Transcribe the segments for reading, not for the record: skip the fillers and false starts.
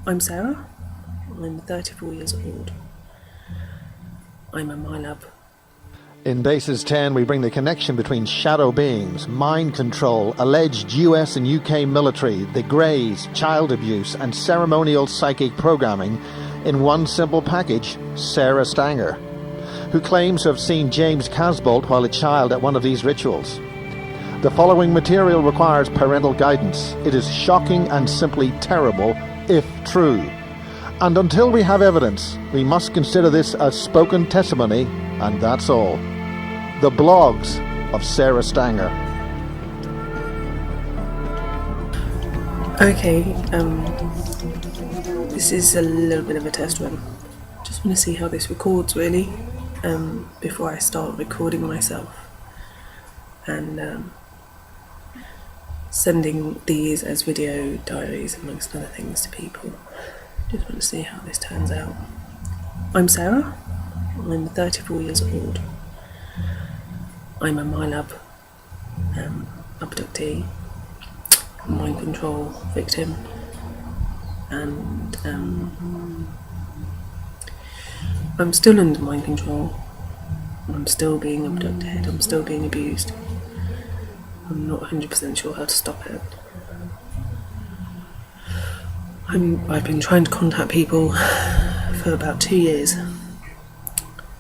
I'm Sarah. I'm 34 years old. I'm a MyLab. In Bases 10, we bring the connection between shadow beings, mind control, alleged US and UK military, the Greys, child abuse, and ceremonial psychic programming in one simple package, Sarah Stanga, who claims to have seen James Casbolt while a child at one of these rituals. The following material requires parental guidance. It is shocking and simply terrible, if true. And until we have evidence, we must consider this as spoken testimony, and that's all. The blogs of Sarah Stanga. Okay, this is a little bit of a test run. Just want to see how this records really, before I start recording myself and sending these as video diaries amongst other things to people. Just want to see how this turns out. I'm Sarah. I'm 34 years old. I'm a MyLab abductee, mind control victim, and I'm still under mind control. I'm still being abducted. I'm still being abused. I'm not 100% sure how to stop it. I've been trying to contact people for about 2 years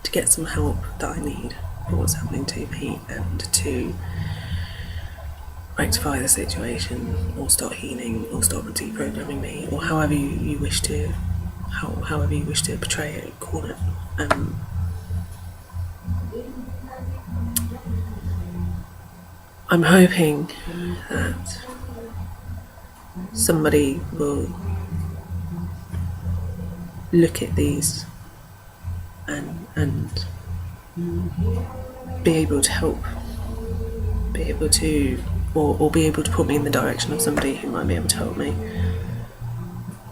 to get some help that I need for what's happening to me and to rectify the situation or start healing or start deprogramming me or however you wish to portray it, call it. I'm hoping that somebody will look at these and be able to help, be able to put me in the direction of somebody who might be able to help me,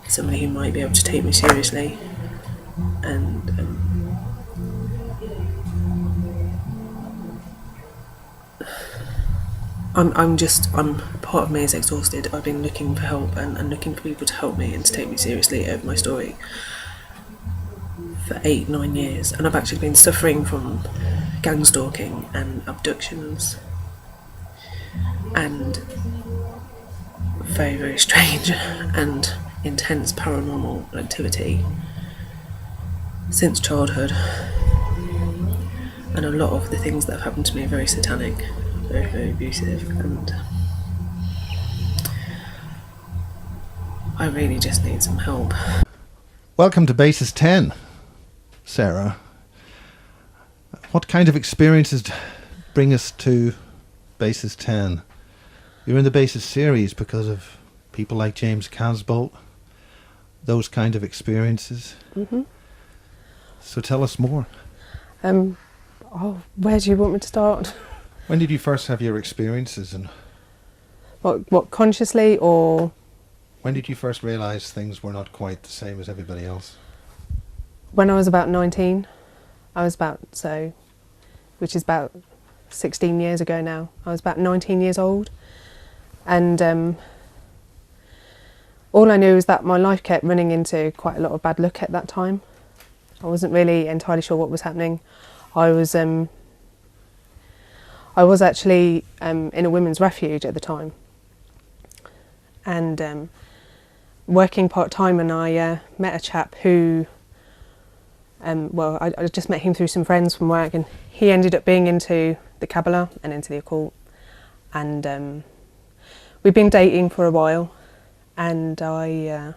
somebody who might be able to take me seriously, and part of me is exhausted. I've been looking for help and looking for people to help me and to take me seriously over my story for 8-9 years, and I've actually been suffering from gang stalking and abductions and very, very strange and intense paranormal activity since childhood, and a lot of the things that have happened to me are very satanic, very, very abusive, and I really just need some help. Welcome to Bases 10, Sarah. What kind of experiences bring us to Bases 10? You're in the Bases series because of people like James Casbolt, those kind of experiences. Mm-hmm. So tell us more. Where do you want me to start? When did you first have your experiences, and What consciously, or when did you first realise things were not quite the same as everybody else? when I was about 19? Which is about 16 years ago now. I was about 19 years old, and all I knew was that my life kept running into quite a lot of bad luck at that time. I wasn't really entirely sure what was happening. I was actually in a women's refuge at the time, and working part-time, and I met a chap who, I just met him through some friends from work, and he ended up being into the Kabbalah and into the occult, and we'd been dating for a while, and I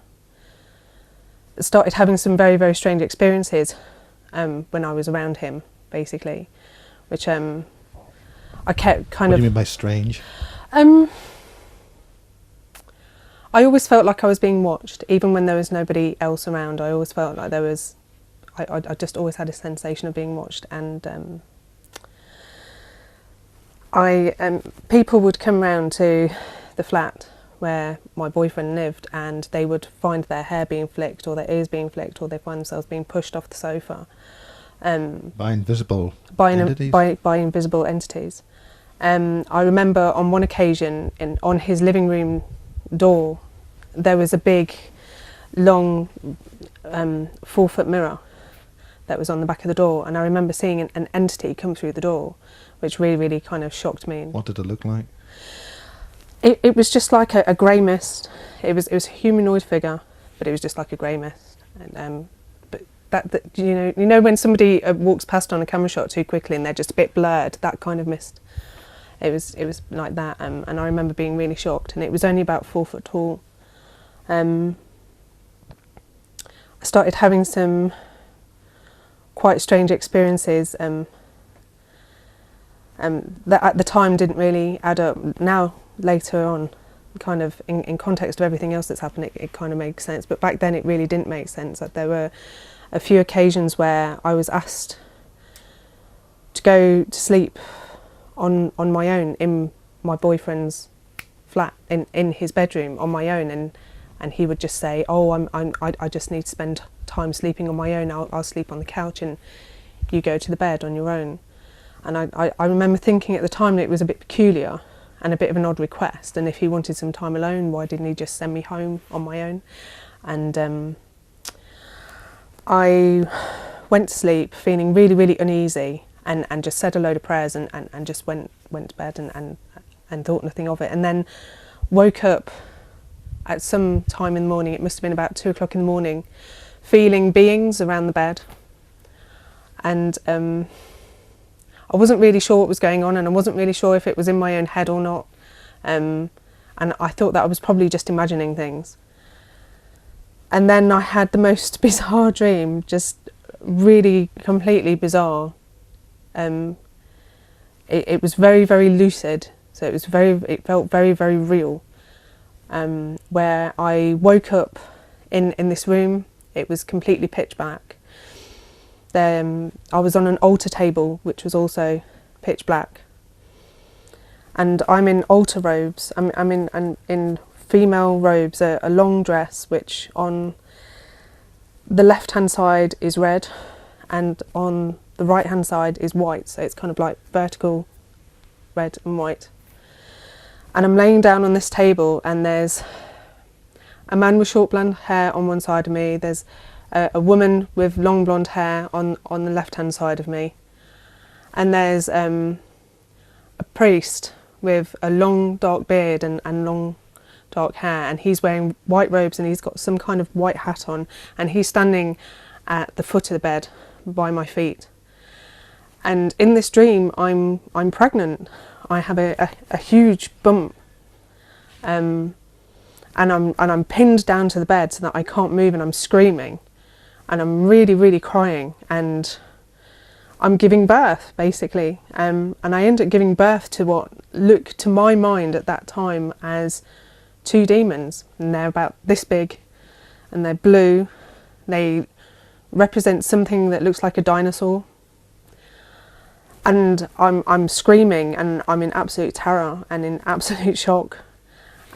started having some very, very strange experiences when I was around him, basically, which I kept kind of... What do you mean by strange? I always felt like I was being watched, even when there was nobody else around. I always felt like there was... I just always had a sensation of being watched, and people would come round to the flat where my boyfriend lived, and they would find their hair being flicked or their ears being flicked, or they find themselves being pushed off the sofa. By invisible entities? By invisible entities. I remember on one occasion, on his living room door, there was a big long 4-foot mirror that was on the back of the door, and I remember seeing an entity come through the door, which really, really kind of shocked me. What did it look like? It was just like a grey mist. It was a humanoid figure, but it was just like a grey mist. And but that you know when somebody walks past on a camera shot too quickly and they're just a bit blurred, that kind of mist. It was like that, and I remember being really shocked. And it was only about 4 foot tall. I started having some quite strange experiences that at the time didn't really add up. Now, later on, kind of in context of everything else that's happened, it kind of makes sense. But back then it really didn't make sense. That there were a few occasions where I was asked to go to sleep on my own in my boyfriend's flat, in his bedroom on my own, and he would just say, "Oh, I just need to spend time sleeping on my own. I'll sleep on the couch and you go to the bed on your own." And I remember thinking at the time that it was a bit peculiar and a bit of an odd request, and if he wanted some time alone, why didn't he just send me home on my own? And I went to sleep feeling really, really uneasy, and just said a load of prayers and just went to bed and thought nothing of it, and then woke up at some time in the morning. It must have been about 2 o'clock in the morning, feeling beings around the bed, and I wasn't really sure what was going on, and I wasn't really sure if it was in my own head or not, and I thought that I was probably just imagining things. And then I had the most bizarre dream, just really completely bizarre. It was very, very lucid, so it felt very, very real, where I woke up in this room. It was completely pitch black. I was on an altar table, which was also pitch black, and I'm in altar robes. I'm in female robes, a long dress, which on the left hand side is red, and on the right hand side is white. So it's kind of like vertical red and white. And I'm laying down on this table, and there's a man with short blonde hair on one side of me. There's a woman with long blonde hair on the left hand side of me, and there's a priest with a long dark beard and long dark hair, and he's wearing white robes, and he's got some kind of white hat on, and he's standing at the foot of the bed by my feet. And in this dream, I'm pregnant. I have a huge bump, and I'm pinned down to the bed so that I can't move, and I'm screaming. And I'm really, really crying, and I'm giving birth, basically. And I end up giving birth to what looked, to my mind at that time, as 2 demons. And they're about this big, and they're blue. They represent something that looks like a dinosaur. And I'm screaming, and I'm in absolute terror and in absolute shock.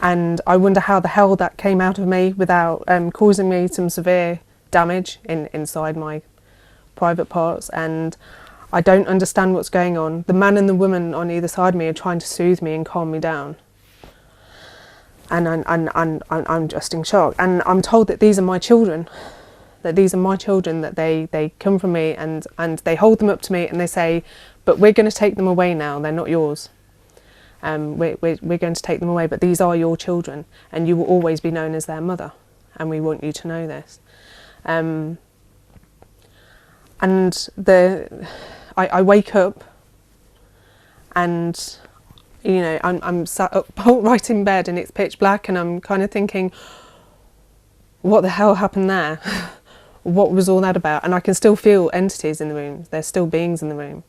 And I wonder how the hell that came out of me without causing me some severe damage inside my private parts, and I don't understand what's going on. The man and the woman on either side of me are trying to soothe me and calm me down, and I'm just in shock. And I'm told that these are my children, that they come from me, and they hold them up to me and they say, "But we're going to take them away now. They're not yours. We're going to take them away, but these are your children, and you will always be known as their mother, and we want you to know this." And I wake up, and I'm sat up right in bed, and it's pitch black, and I'm kind of thinking, what the hell happened there? What was all that about? And I can still feel entities in the room. There's still beings in the room,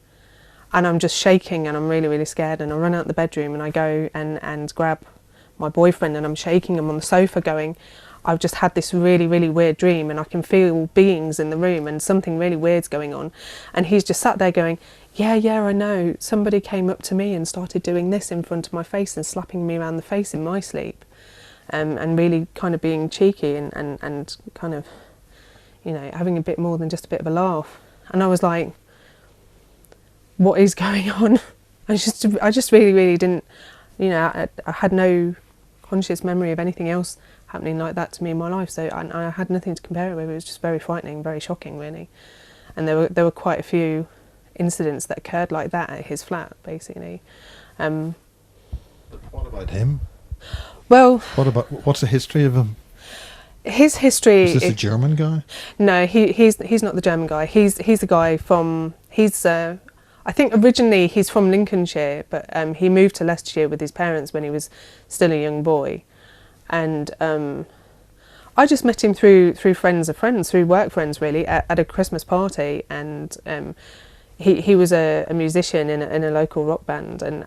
and I'm just shaking, and I'm really, really scared. And I run out the bedroom, and I go and grab my boyfriend, and I'm shaking him on the sofa, going, I've just had this really, really weird dream, and I can feel beings in the room, and something really weird's going on. And he's just sat there going, yeah, I know. Somebody came up to me and started doing this in front of my face and slapping me around the face in my sleep, and really kind of being cheeky and kind of, having a bit more than just a bit of a laugh. And I was like, what is going on? I just really, really didn't, I had no conscious memory of anything else happening like that to me in my life. So I had nothing to compare it with. It was just very frightening, very shocking, really. And there were quite a few incidents that occurred like that at his flat, basically. But what about him? Well, What's the history of him? his history. Is this a German guy? No, he's not the German guy. He's a guy from. I think originally he's from Lincolnshire, but he moved to Leicestershire with his parents when he was still a young boy, and I just met him through friends of friends, through work friends, really, at a Christmas party, and he was a musician in a local rock band, and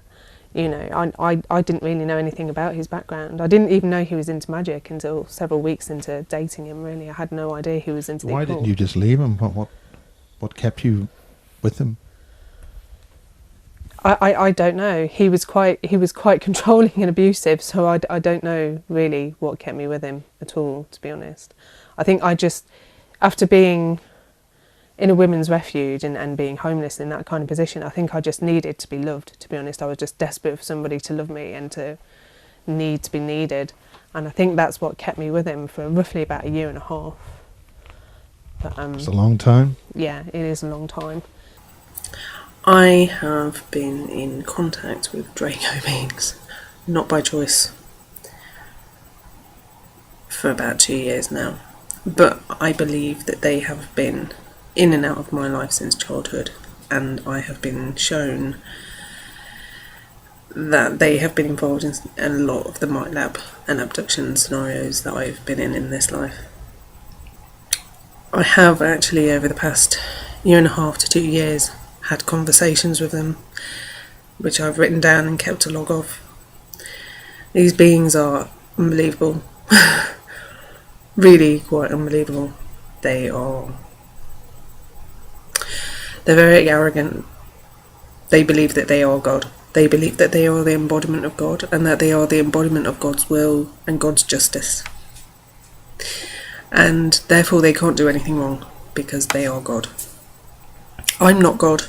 you know, I didn't really know anything about his background. I didn't even know he was into magic until several weeks into dating him. Really, I had no idea he was into the occult. Why didn't you just leave him? What kept you with him? I don't know. He was quite controlling and abusive, so I don't know really what kept me with him at all, to be honest. I think I just, after being in a women's refuge and being homeless in that kind of position, I think I just needed to be loved, to be honest. I was just desperate for somebody to love me and to need to be needed. And I think that's what kept me with him for roughly about a year and a half. But, it's a long time. Yeah, it is a long time. I have been in contact with Draco beings, not by choice, for about 2 years now. But I believe that they have been in and out of my life since childhood, and I have been shown that they have been involved in a lot of the Might Lab and abduction scenarios that I've been in this life. I have actually, over the past year and a half to 2 years, had conversations with them, which I've written down and kept a log of. These beings are unbelievable. Really quite unbelievable. They're very arrogant. They believe that they are God. They believe that they are the embodiment of God, and that they are the embodiment of God's will and God's justice. And therefore they can't do anything wrong, because they are God. I'm not God.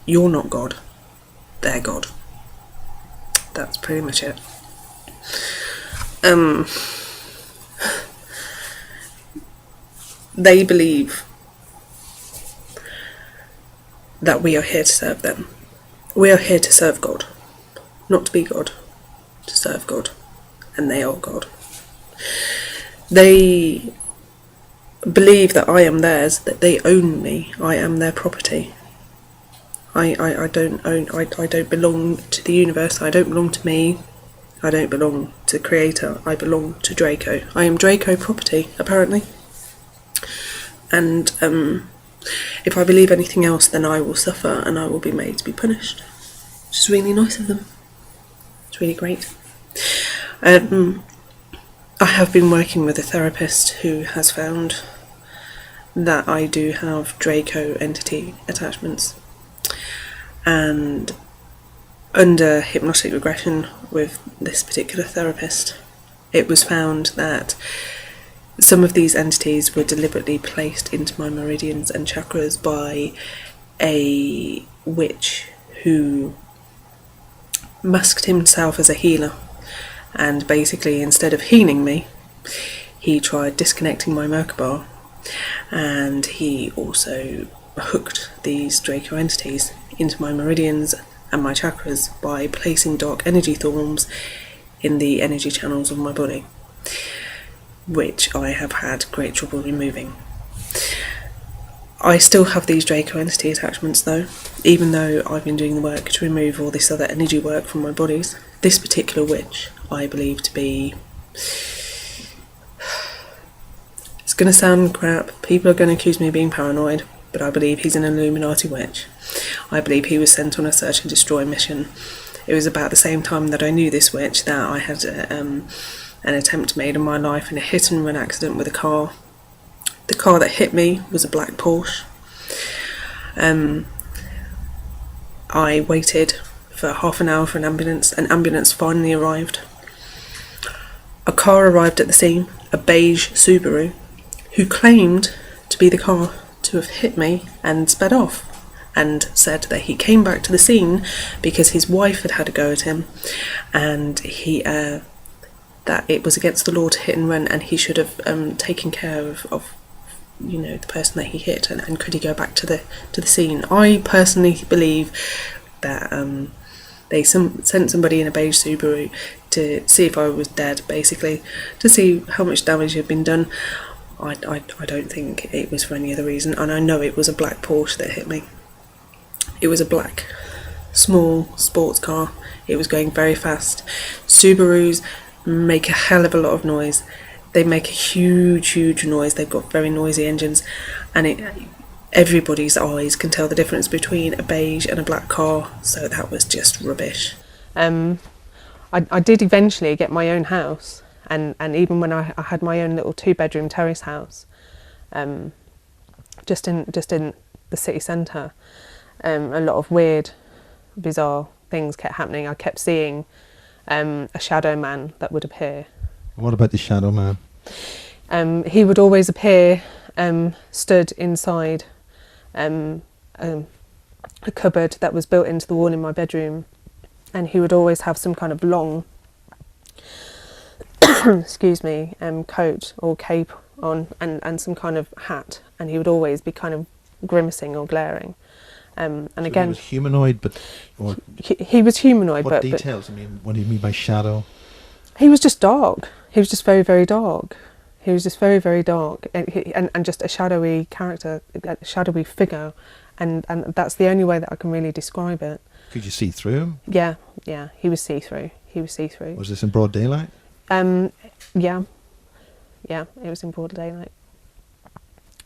You're not God. They're God. That's pretty much it. They believe that we are here to serve them. We are here to serve God. Not to be God. To serve God. And they are God. They believe that I am theirs, that they own me. I am their property. I don't belong to the universe. I don't belong to me. I don't belong to the Creator. I belong to Draco. I am Draco property, apparently. And if I believe anything else, then I will suffer and I will be made to be punished. Which is really nice of them. It's really great. I have been working with a therapist who has found that I do have Draco entity attachments. And under hypnotic regression with this particular therapist, it was found that some of these entities were deliberately placed into my meridians and chakras by a witch who masked himself as a healer. And basically, instead of healing me, he tried disconnecting my Merkaba, and he also hooked these Draco entities into my meridians and my chakras by placing dark energy thorns in the energy channels of my body, which I have had great trouble removing. I still have these Draco entity attachments though, even though I've been doing the work to remove all this other energy work from my bodies. This particular witch I believe to be... It's going to sound crap, people are going to accuse me of being paranoid, but I believe he's an Illuminati witch. I believe he was sent on a search and destroy mission. It was about the same time that I knew this witch that I had an attempt made in my life in a hit and run accident with a car. The car that hit me was a black Porsche. I waited for half an hour for an ambulance. An ambulance finally arrived. A car arrived at the scene, a beige Subaru, who claimed to be the car to have hit me and sped off, and said that he came back to the scene because his wife had had a go at him, and that it was against the law to hit and run, and he should have taken care of the person that he hit, and could he go back to the scene. I personally believe that they sent somebody in a beige Subaru to see if I was dead, basically, to see how much damage had been done. I don't think it was for any other reason, and I know it was a black Porsche that hit me. It was a black, small sports car. It was going very fast. Subarus make a hell of a lot of noise. They make a huge noise. They've got very noisy engines, and everybody's eyes can tell the difference between a beige and a black car, so that was just rubbish. I did eventually get my own house, and even when I had my own little 2-bedroom terrace house, just in the city centre, a lot of weird, bizarre things kept happening. I kept seeing a shadow man that would appear. What about the shadow man? He would always appear stood inside a cupboard that was built into the wall in my bedroom, and he would always have some kind of long coat or cape on, and some kind of hat, and he would always be kind of grimacing or glaring. And so again, he was humanoid, he was humanoid. What details? What do you mean by shadow? He was just dark. He was just very, very dark. He was just very, very dark, and just a shadowy character, a shadowy figure, and that's the only way that I can really describe it. Could you see through him? Yeah, he was see-through. Was this in broad daylight? Yeah, it was in broad daylight.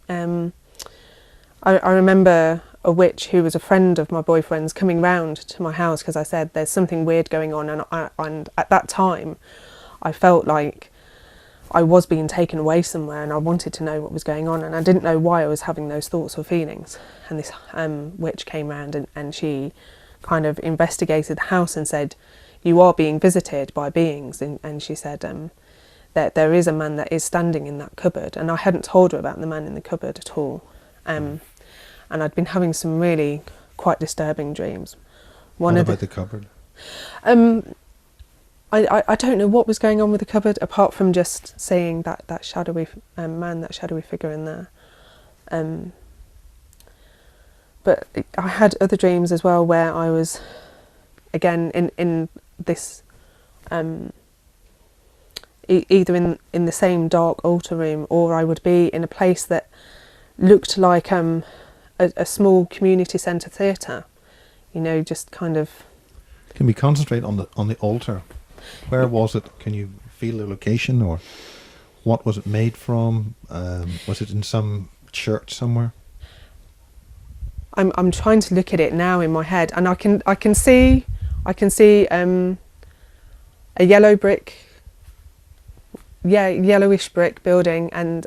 I remember a witch who was a friend of my boyfriend's coming round to my house because I said there's something weird going on, and at that time I felt like I was being taken away somewhere, and I wanted to know what was going on, and I didn't know why I was having those thoughts or feelings. And this witch came round, and she kind of investigated the house and said, "You are being visited by beings," and she said that there is a man that is standing in that cupboard, and I hadn't told her about the man in the cupboard at all. And I'd been having some really quite disturbing dreams. What about the cupboard? I don't know what was going on with the cupboard, apart from just seeing that shadowy man, that shadowy figure in there. But I had other dreams as well where I was, again, in this, either in the same dark altar room, or I would be in a place that looked like a small community centre theatre, just kind of. Can we concentrate on the altar? Where was it? Can you feel the location, or what was it made from? Was it in some church somewhere? I'm trying to look at it now in my head, and I can see a yellow brick, yellowish brick building, and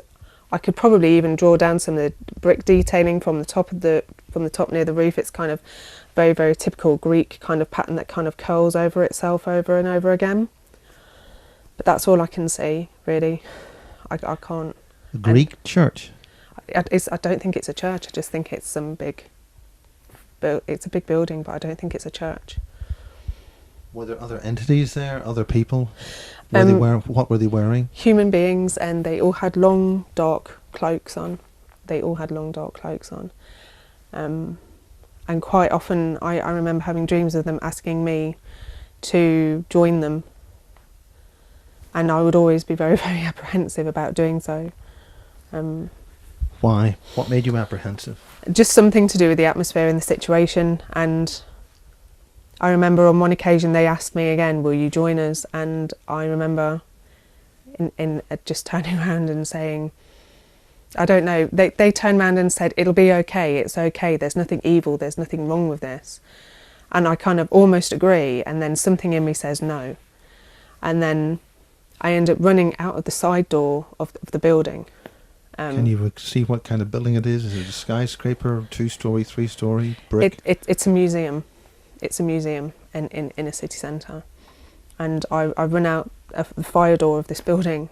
I could probably even draw down some of the brick detailing from the top near the roof. It's kind of very, very typical Greek kind of pattern that kind of curls over itself over and over again. But that's all I can see, really. I can't. A Greek church? I don't think it's a church. I just think it's some big. It's a big building, but I don't think it's a church. Were there other entities there? Other people? What were they wearing? Human beings, and they all had long, dark cloaks on. And quite often I remember having dreams of them asking me to join them, and I would always be very, very apprehensive about doing so. Why? What made you apprehensive? Just something to do with the atmosphere and the situation. And I remember on one occasion they asked me again, "Will you join us?" And I remember in just turning around and saying, I don't know, they turned around and said, "It'll be okay, it's okay, there's nothing evil, there's nothing wrong with this." And I kind of almost agree, and then something in me says no. And then I end up running out of the side door of the building. Can you see what kind of building it is? Is it a skyscraper, 2-story, 3-story, brick? It's a museum. It's a museum in a city centre. And I run out of the fire door of this building,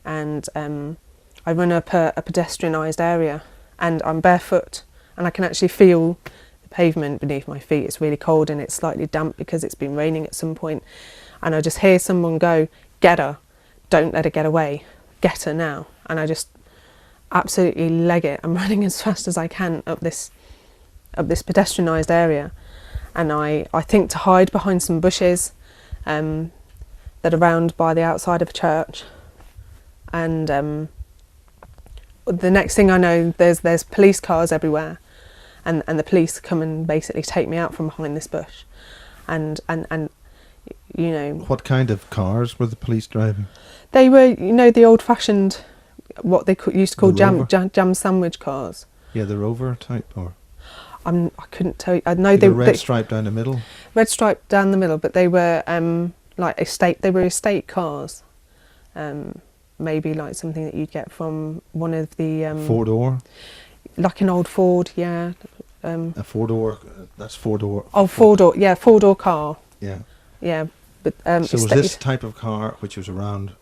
and I run up a pedestrianised area, and I'm barefoot, and I can actually feel the pavement beneath my feet. It's really cold and it's slightly damp because it's been raining at some point. And I just hear someone go, get her, don't let her get away, get her now. And I just absolutely leg it. I'm running as fast as I can up this pedestrianised area, and I think to hide behind some bushes that are round by the outside of a church. And the next thing I know, there's police cars everywhere, and the police come and basically take me out from behind this bush, and you know. What kind of cars were the police driving? They were, you know, the old-fashioned, what they used to call The jam sandwich cars. Yeah, the Rover type, or I couldn't tell you. I know with they a red they, stripe down the middle. red stripe down the middle, but they were like estate. They were estate cars. Maybe like something that you'd get from one of the 4-door. like an old Ford, yeah. A 4-door. That's 4-door. Oh, 4-door, yeah, 4-door car, Yeah. yeah. But So was this type of car which was around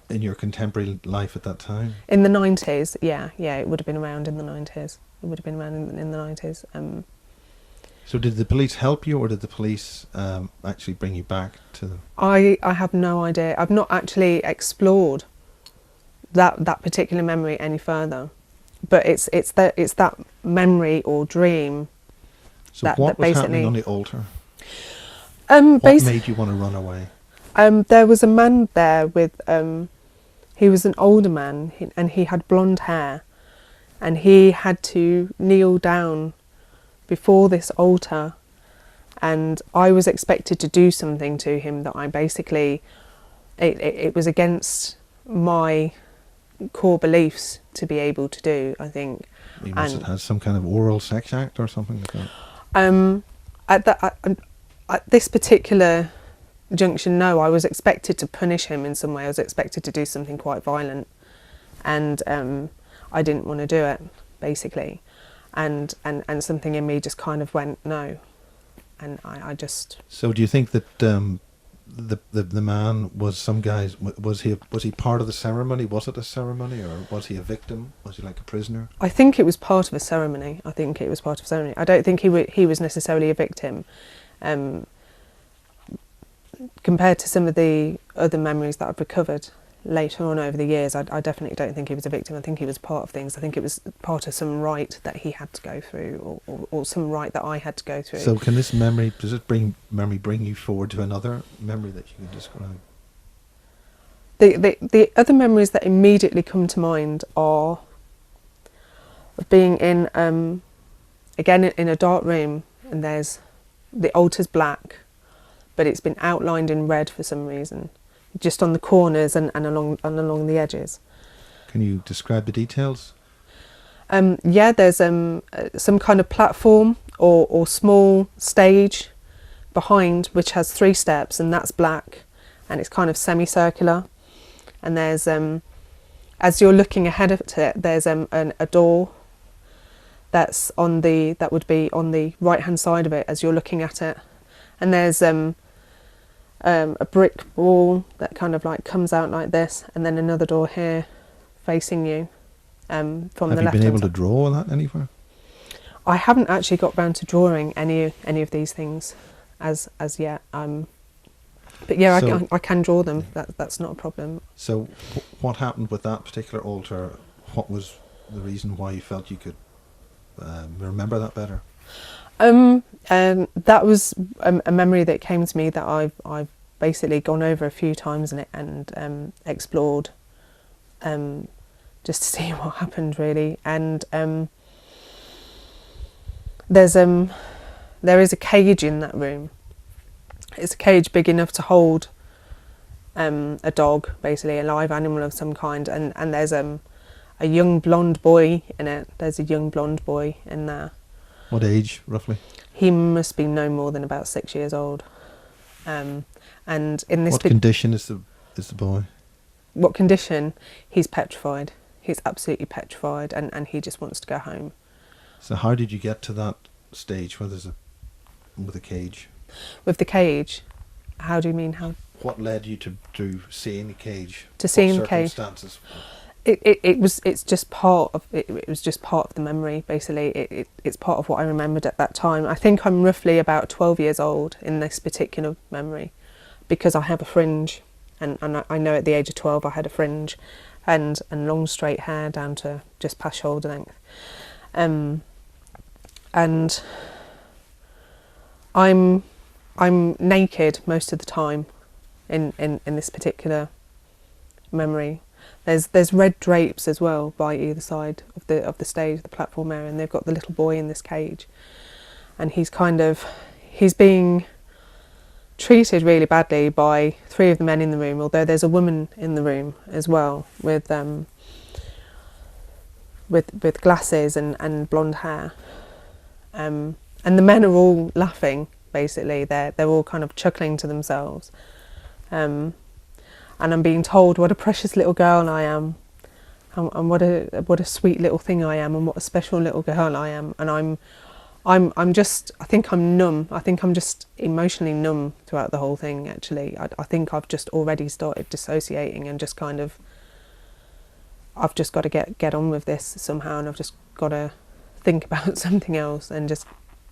in your contemporary life at that time? in the 90s? Yeah, it would have been around in the 90s. It would have been around in the 90s. So did the police help you, or did the police actually bring you back to them? I have no idea. I've not actually explored that particular memory any further, but it's that memory or dream. So that what was basically happening on the altar? What What made you want to run away? There was a man there with, he was an older man, and he had blonde hair, and he had to kneel down before this altar, and I was expected to do something to him that I basically, it was against my core beliefs to be able to do, I think. You must have had some kind of oral sex act or something like that. At this particular junction, no, I was expected to punish him in some way. I was expected to do something quite violent, and I didn't want to do it, basically, and something in me just kind of went no, and I just. So do you think that the man was some guys? Was he part of the ceremony? Was it a ceremony, or was he a victim? Was he like a prisoner? I think it was part of a ceremony. I don't think he was necessarily a victim. Compared to some of the other memories that I've recovered later on over the years, I definitely don't think he was a victim. I think he was part of things. I think it was part of some rite that he had to go through, or some rite that I had to go through. So can this memory, does it bring you forward to another memory that you can describe? The other memories that immediately come to mind are being in, again, in a dark room, and the altar's black, but it's been outlined in red for some reason, just on the corners and along the edges. Can you describe the details? Yeah, there's some kind of platform or small stage behind, which has 3 steps, and that's black, and it's kind of semicircular. And there's as you're looking ahead of it, there's a door that would be on the right hand side of it as you're looking at it, and there's a brick wall that kind of like comes out like this, and then another door here facing you from the left. Have you been able to draw that anywhere? I haven't actually got round to drawing any of these things as yet. But yeah, So, I can draw them. That's not a problem. So what happened with that particular altar? What was the reason why you felt you could remember that better? That was a memory that came to me that I've basically gone over a few times and explored, just to see what happened really. And there is a cage in that room. It's a cage big enough to hold a dog, basically a live animal of some kind, and there's a young blonde boy in it. There's a young blonde boy in there. What age, roughly? He must be no more than about 6 years old. And in this what condition is the boy? What condition? He's petrified. He's absolutely petrified, and he just wants to go home. So how did you get to that stage where there's with a cage? With the cage? How do you mean how? What led you to seeing the cage? To seeing the cage? Circumstances? It was just part of it. It was just part of the memory. Basically, it's part of what I remembered at that time. I think I'm roughly about 12 years old in this particular memory, because I have a fringe And I know at the age of 12 I had a fringe and long straight hair down to just past shoulder length. And I'm naked most of the time in this particular memory. There's red drapes as well by either side of the stage, the platform area, and they've got the little boy in this cage, and he's being treated really badly by three of the men in the room, although there's a woman in the room as well with glasses and blonde hair, and the men are all laughing. Basically, they're all kind of chuckling to themselves, and I'm being told what a precious little girl I am, and what a sweet little thing I am, and what a special little girl I am, and I'm just, I think I'm numb. I think I'm just emotionally numb throughout the whole thing, actually. I think I've just already started dissociating and just kind of, I've just got to get on with this somehow, and I've just got to think about something else and just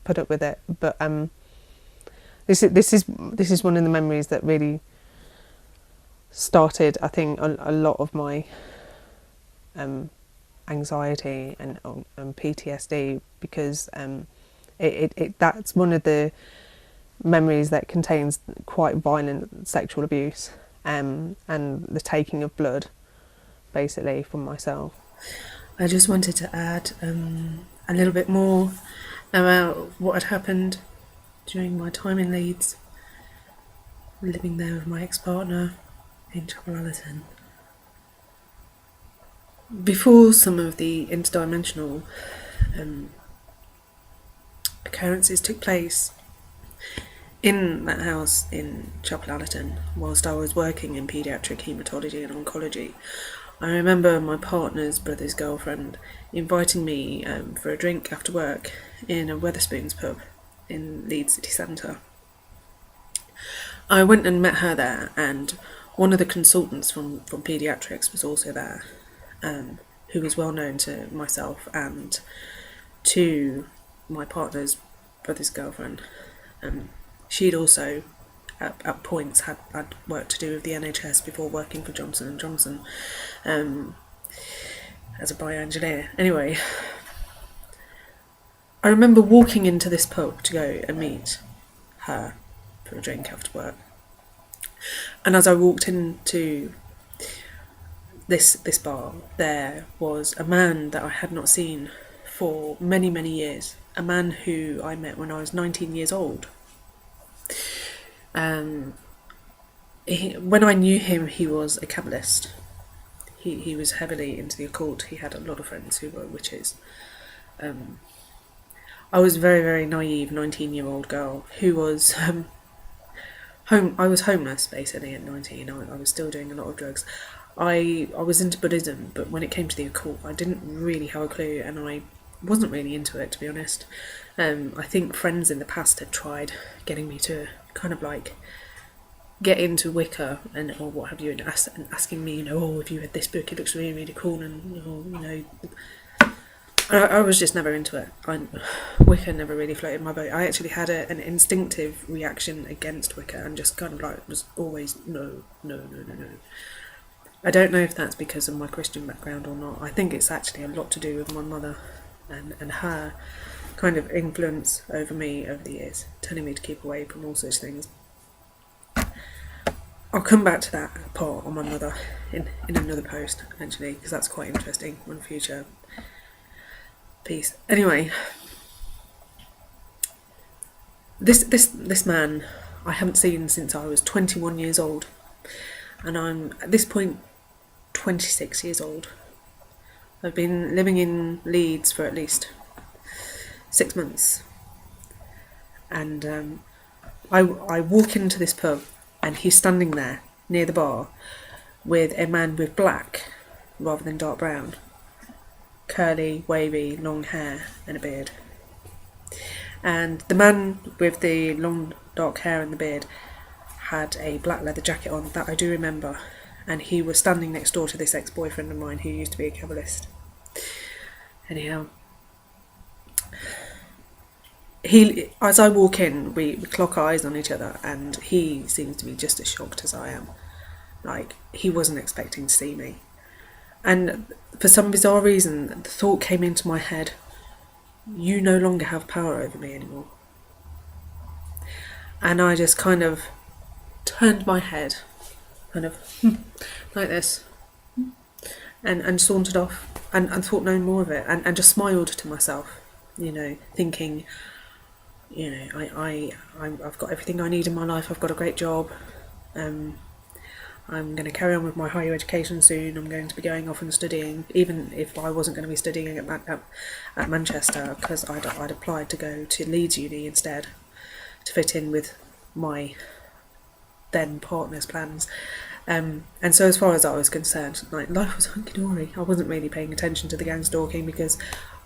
put up with it. But this is one of the memories that really started, I think, a lot of my anxiety and PTSD, because that's one of the memories that contains quite violent sexual abuse, and the taking of blood, basically, from myself. I just wanted to add a little bit more about what had happened during my time in Leeds, living there with my ex-partner in Chapel Allerton. Before some of the interdimensional occurrences took place in that house in Chapel Allerton, whilst I was working in paediatric haematology and oncology, I remember my partner's brother's girlfriend inviting me for a drink after work in a Wetherspoons pub in Leeds city centre. I went and met her there, and one of the consultants from paediatrics was also there, who was well known to myself and to my partner's brother's girlfriend. She'd also at points had work to do with the NHS before working for Johnston & Johnston as a bioengineer. Anyway, I remember walking into this pub to go and meet her for a drink after work. And as I walked into this bar, there was a man that I had not seen for many, many years. A man who I met when I was 19 years old. When I knew him, he was a Kabbalist. He was heavily into the occult. He had a lot of friends who were witches. I was a very, very naive 19-year-old girl who was I was homeless, basically, at 19. I was still doing a lot of drugs. I was into Buddhism, but when it came to the occult, I didn't really have a clue, and I wasn't really into it, to be honest. I think friends in the past had tried getting me to kind of like get into Wicca or what have you, and asking me, oh, if you read this book, it looks really, really cool, and I was just never into it. Wicca never really floated my boat. I actually had an instinctive reaction against Wicca, and just kind of like was always no. I don't know if that's because of my Christian background or not. I think it's actually a lot to do with my mother and her kind of influence over me over the years, telling me to keep away from all such things. I'll come back to that part on my mother in another post, eventually, because that's quite interesting, one future piece. Anyway, this man I haven't seen since I was 21 years old, and I'm at this point 26 years old. I've been living in Leeds for at least 6 months, and I walk into this pub, and he's standing there near the bar with a man with black rather than dark brown, curly, wavy, long hair and a beard. And the man with the long, dark hair and the beard had a black leather jacket on, that I do remember, and he was standing next door to this ex-boyfriend of mine who used to be a Kabbalist. Anyhow, as I walk in, we clock eyes on each other, and he seems to be just as shocked as I am. Like, he wasn't expecting to see me. And for some bizarre reason, the thought came into my head, you no longer have power over me anymore. And I just kind of turned my head, kind of like this, and sauntered off, and thought no more of it, and just smiled to myself, you know, thinking, you know, I've got everything I need in my life. I've got a great job. I'm going to carry on with my higher education soon. I'm going to be going off and studying, even if I wasn't going to be studying at Manchester, because I'd applied to go to Leeds Uni instead to fit in with my then partner's plans. And so as far as I was concerned, like, life was hunky-dory. I wasn't really paying attention to the gang stalking because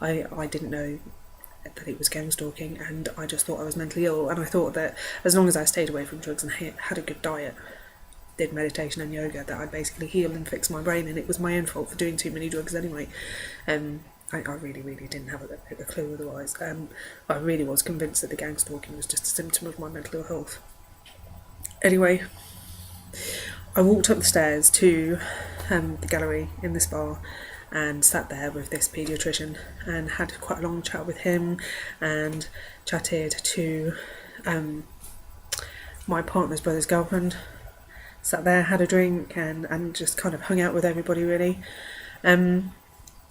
I didn't know that it was gang stalking, and I just thought I was mentally ill, and I thought that as long as I stayed away from drugs and had a good diet, did meditation and yoga, that I'd basically heal and fix my brain, and it was my own fault for doing too many drugs anyway. I really didn't have a clue otherwise. I really was convinced that the gang stalking was just a symptom of my mental ill health. Anyway, I walked up the stairs to the gallery in this bar and sat there with this paediatrician and had quite a long chat with him, and chatted to my partner's brother's girlfriend. Sat there, had a drink, and just kind of hung out with everybody, really. And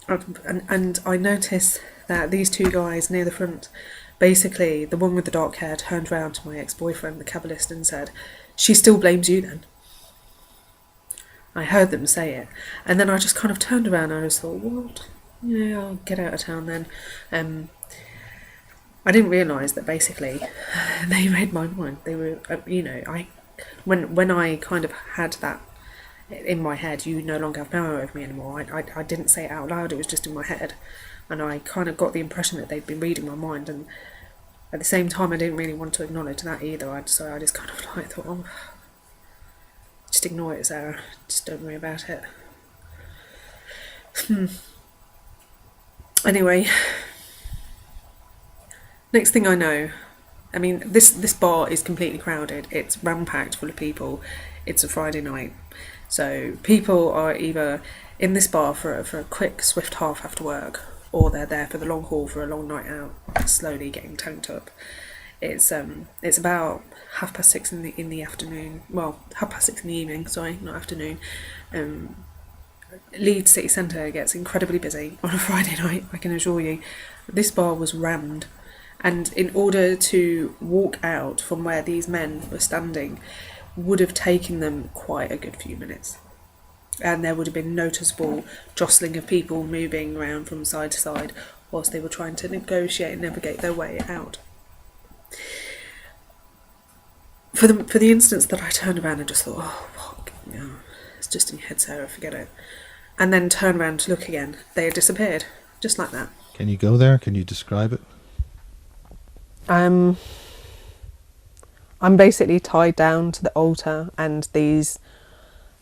I noticed that these two guys near the front, basically the one with the dark hair turned round to my ex-boyfriend, the cabalist, and said, "She still blames you then." I heard them say it, and then I just kind of turned around and I just thought, what? Yeah, I'll get out of town then. I didn't realise that basically they read my mind. They were, you know, when I kind of had that in my head, you no longer have power over me anymore, I didn't say it out loud, it was just in my head, and I kind of got the impression that they'd been reading my mind, and at the same time I didn't really want to acknowledge that either, so I just kind of like thought, oh, just ignore it, Sarah, just don't worry about it. Anyway, next thing I know, I mean, this bar is completely crowded. It's ram-packed full of people. It's a Friday night. So people are either in this bar for a quick, swift half after work, or they're there for the long haul for a long night out, slowly getting tanked up. It's about 6:30 in the afternoon. Well, 6:30 in the evening, sorry, not afternoon. Leeds city centre gets incredibly busy on a Friday night, I can assure you. This bar was rammed. And in order to walk out from where these men were standing would have taken them quite a good few minutes. And there would have been noticeable jostling of people moving around from side to side whilst they were trying to negotiate and navigate their way out. For the instance that I turned around and just thought, oh, what? No, it's just in your head, Sarah, forget it. And then turned around to look again, they had disappeared, just like that. Can you go there? Can you describe it? I'm basically tied down to the altar, and these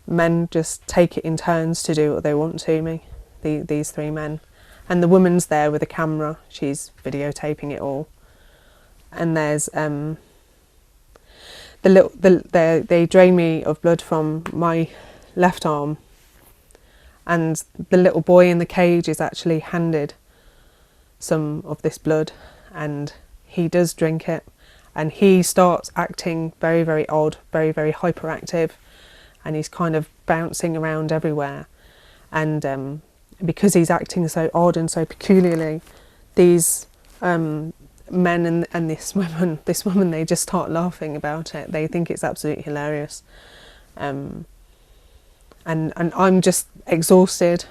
men just take it in turns to do what they want to me, these three men. And the woman's there with a camera, she's videotaping it all. And there's they drain me of blood from my left arm, and the little boy in the cage is actually handed some of this blood, and he does drink it, and he starts acting very, very odd, very, very hyperactive, and he's kind of bouncing around everywhere. And because he's acting so odd and so peculiarly, these men and this woman, they just start laughing about it. They think it's absolutely hilarious. And I'm just exhausted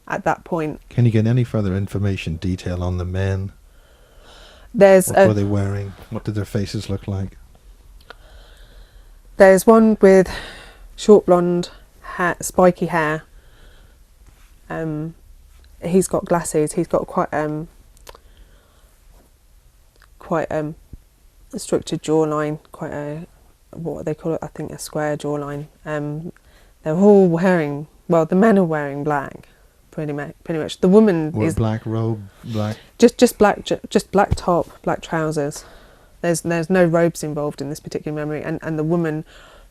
at that point. Can you get any further information, detail on the men? What were they wearing? What did their faces look like? There's one with short blonde hair, spiky hair. He's got glasses. He's got quite a structured jawline. Quite a, what they call it? I think a square jawline. They're all wearing. Well, the men are wearing black. Pretty much. The woman is black robe, black. Just black top, black trousers. There's no robes involved in this particular memory, and the woman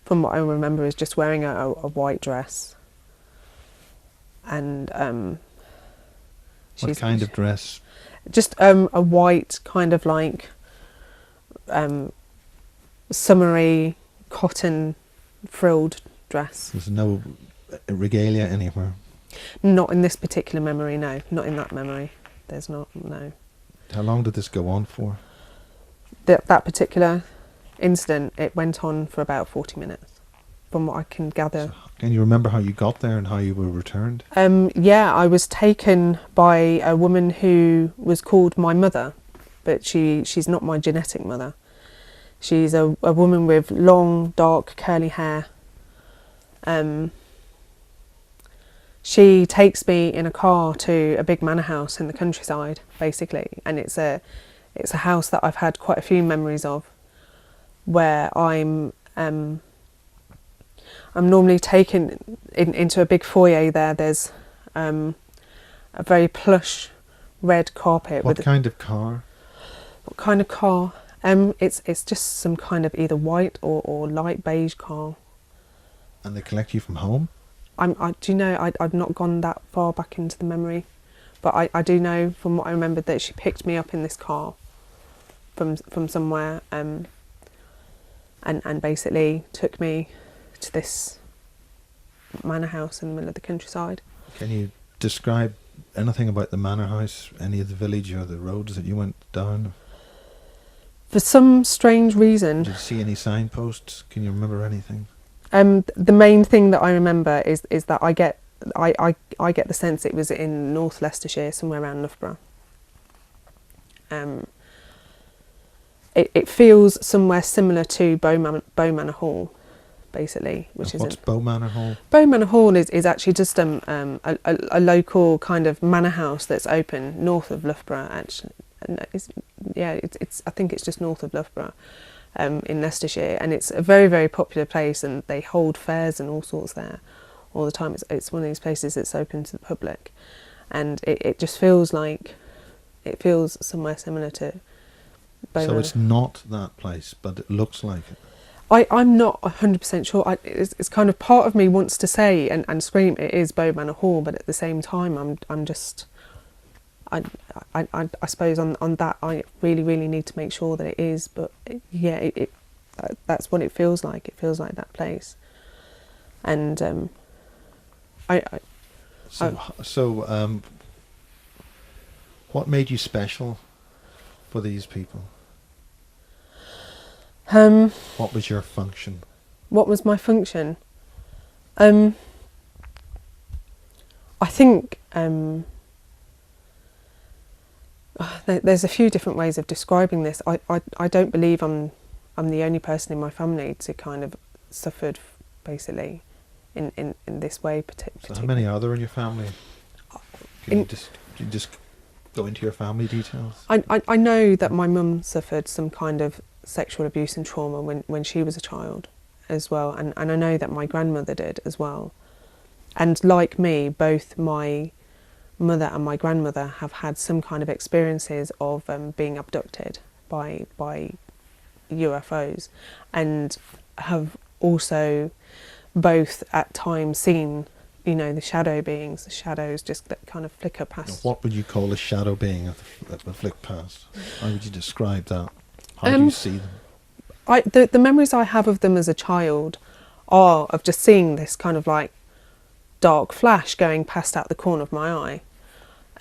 from what I remember, is just wearing a white dress. And What kind of dress? Just a white kind of like summery cotton frilled dress. There's no regalia anywhere. Not in this particular memory, no. Not in that memory. There's not, no. How long did this go on for? That particular incident, it went on for about 40 minutes, from what I can gather. So, can you remember how you got there and how you were returned? Yeah, I was taken by a woman who was called my mother, but she's not my genetic mother. She's a woman with long, dark, curly hair. She takes me in a car to a big manor house in the countryside, basically, and it's a house that I've had quite a few memories of, where I'm normally taken into a big foyer there. There's a very plush red carpet. What kind of car? What kind of car? It's just some kind of either white or light beige car. And they collect you from home? Do you know, I've not gone that far back into the memory, but I do know from what I remembered that she picked me up in this car from somewhere, and basically took me to this manor house in the middle of the countryside. Can you describe anything about the manor house, any of the village or the roads that you went down? For some strange reason, Did you see any signposts? Can you remember anything? the main thing that I remember is that I get the sense it was in North Leicestershire, somewhere around Loughborough. It feels somewhere similar to Bow Manor Hall, basically, which is what's Bow Manor Hall? Bow Manor Hall is actually just a local kind of manor house that's open north of Loughborough. Actually, it's I think it's just north of Loughborough, in Leicestershire, and it's a very, very popular place, and they hold fairs and all sorts there all the time. It's one of these places that's open to the public, and it just feels like it feels somewhere similar to Bow So Manor. it's not that place, but it looks like it. I'm not 100% sure. It's kind of part of me wants to say and scream it is Bow Manor Hall, but at the same time I'm just I suppose on that I really, really need to make sure that it is. But that's what it feels like. It feels like that place. And what made you special for these people? What was your function? What was my function? I think there's a few different ways of describing this. I don't believe I'm the only person in my family to kind of suffered basically in this way. So how many are there in your family? Can you just go into your family details? I know that my mum suffered some kind of sexual abuse and trauma when she was a child as well, and I know that my grandmother did as well. And like me, both my mother and my grandmother have had some kind of experiences of being abducted by UFOs, and have also both at times seen, the shadow beings, the shadows just that kind of flicker past. What would you call a shadow being that would flick past? How would you describe that? How do you see them? The memories I have of them as a child are of just seeing this kind of like dark flash going past out the corner of my eye.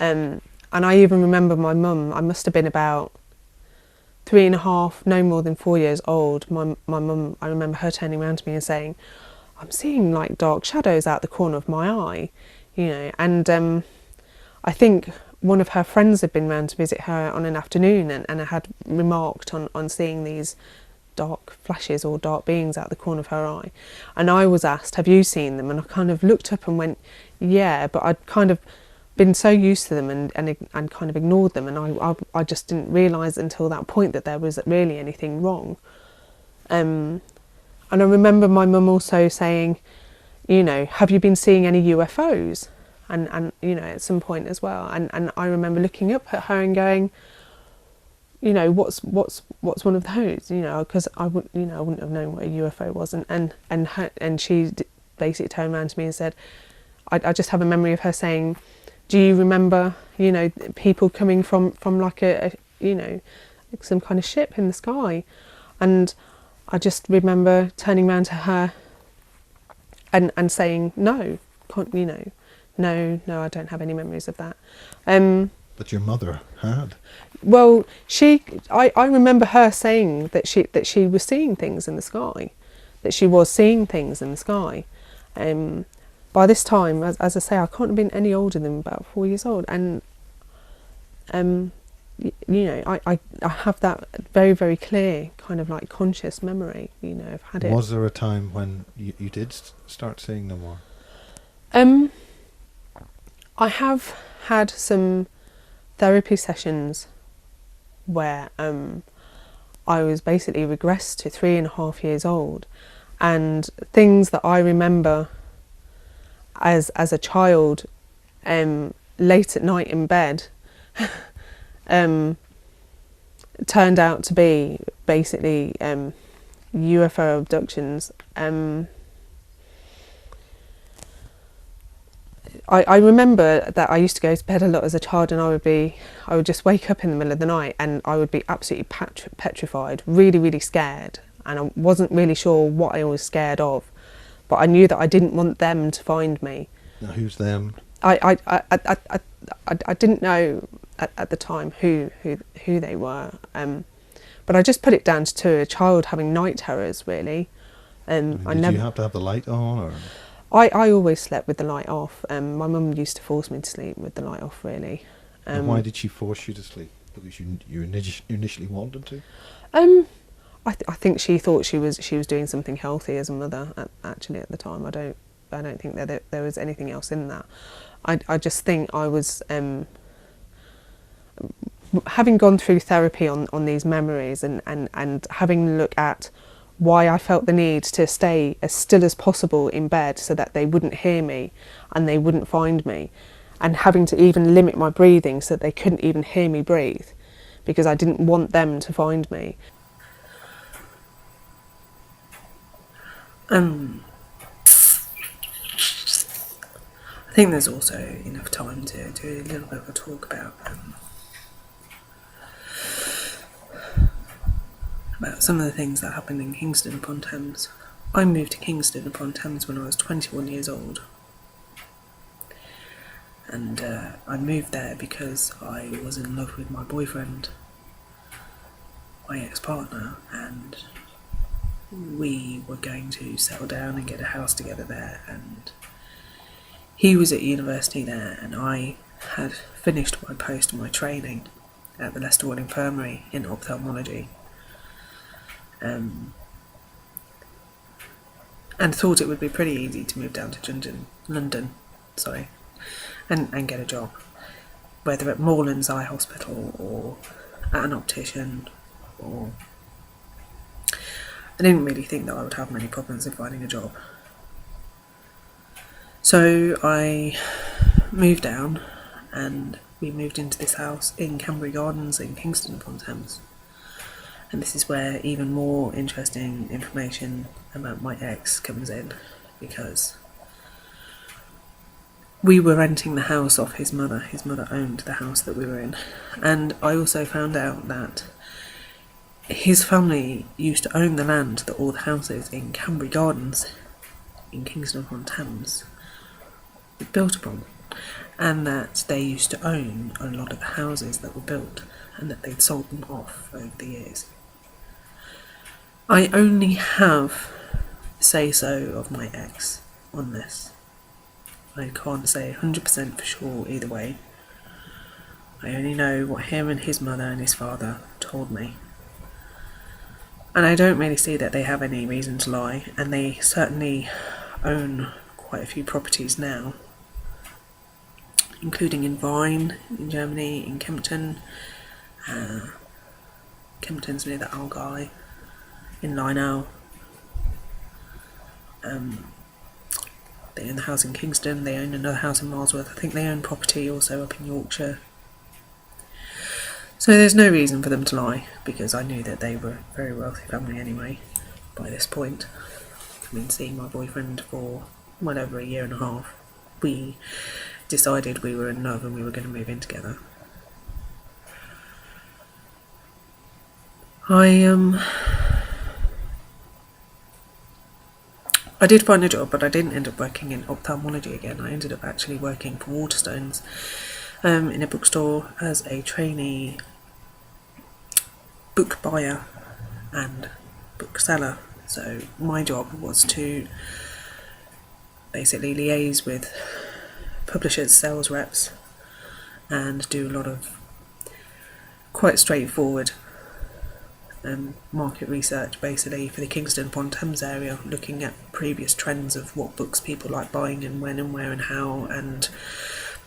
And I even remember my mum, I must have been about 3.5, no more than 4 years old. My mum, I remember her turning around to me and saying, "I'm seeing like dark shadows out the corner of my eye," and I think one of her friends had been round to visit her on an afternoon and had remarked on seeing these dark flashes or dark beings out the corner of her eye. And I was asked, "Have you seen them?" And I kind of looked up and went, "Yeah," but I'd kind of been so used to them and kind of ignored them, and I just didn't realise until that point that there was really anything wrong. And I remember my mum also saying, "Have you been seeing any UFOs?" And at some point as well. And I remember looking up at her and going, you know, what's one of those, you know, because I wouldn't have known what a UFO was, and she basically turned around to me and said, I just have a memory of her saying, do you remember, you know, people coming from like a you know, like some kind of ship in the sky? And I just remember turning around to her and saying, no, you know, no, I don't have any memories of that. But your mother had. Well, I remember her saying that she was seeing things in the sky, that she was seeing things in the sky. By this time, as I say, I can't have been any older than about 4 years old, and you know, I have that very, very clear kind of like conscious memory. You know, I've had it. Was there a time when you did start seeing them more? I have had some therapy sessions where I was basically regressed to 3.5 years old, and things that I remember as a child, late at night in bed, turned out to be basically UFO abductions. I remember that I used to go to bed a lot as a child, and I would just wake up in the middle of the night and I would be absolutely petrified, really, really scared, and I wasn't really sure what I was scared of, but I knew that I didn't want them to find me. Now, who's them? I didn't know at the time who they were, but I just put it down to a child having night terrors, really. Did you have to have the light on, or? I always slept with the light off. My mum used to force me to sleep with the light off, really. And why did she force you to sleep? Because you initially wanted to? I think she thought she was doing something healthy as a mother. Actually, at the time, I don't think that there was anything else in that. I just think I was having gone through therapy on these memories and having a look at why I felt the need to stay as still as possible in bed so that they wouldn't hear me and they wouldn't find me, and having to even limit my breathing so that they couldn't even hear me breathe, because I didn't want them to find me. I think there's also enough time to do a little bit of a talk about some of the things that happened in Kingston upon Thames. I moved to Kingston upon Thames when I was 21 years old, and I moved there because I was in love with my boyfriend, my ex-partner, and we were going to settle down and get a house together there, and he was at university there, and I had finished my post and my training at the Leicester Ward Infirmary in ophthalmology, and thought it would be pretty easy to move down to London, and get a job, whether at Moreland's Eye Hospital or at an optician, or I didn't really think that I would have many problems in finding a job. So I moved down, and we moved into this house in Canbury Gardens in Kingston upon Thames. And this is where even more interesting information about my ex comes in, because we were renting the house off his mother. His mother owned the house that we were in. And I also found out that his family used to own the land that all the houses in Canbury Gardens in Kingston upon Thames were built upon, and that they used to own a lot of the houses that were built, and that they'd sold them off over the years. I only have say-so of my ex on this. I can't say 100% for sure either way. I only know what him and his mother and his father told me. And I don't really see that they have any reason to lie, and they certainly own quite a few properties now, including in Vine in Germany, in Kempton. Kempton's near the Allgäu, in Leinau. They own the house in Kingston, they own another house in Molesworth. I think they own property also up in Yorkshire. So there's no reason for them to lie, because I knew that they were a very wealthy family anyway by this point. I've been seeing my boyfriend for well over a year and a half. We decided we were in love and we were going to move in together. I did find a job, but I didn't end up working in ophthalmology again. I ended up actually working for Waterstones in a bookstore as a trainee book buyer and bookseller. So my job was to basically liaise with publishers, sales reps, and do a lot of quite straightforward market research, basically, for the Kingston upon Thames area, looking at previous trends of what books people like buying and when and where and how, and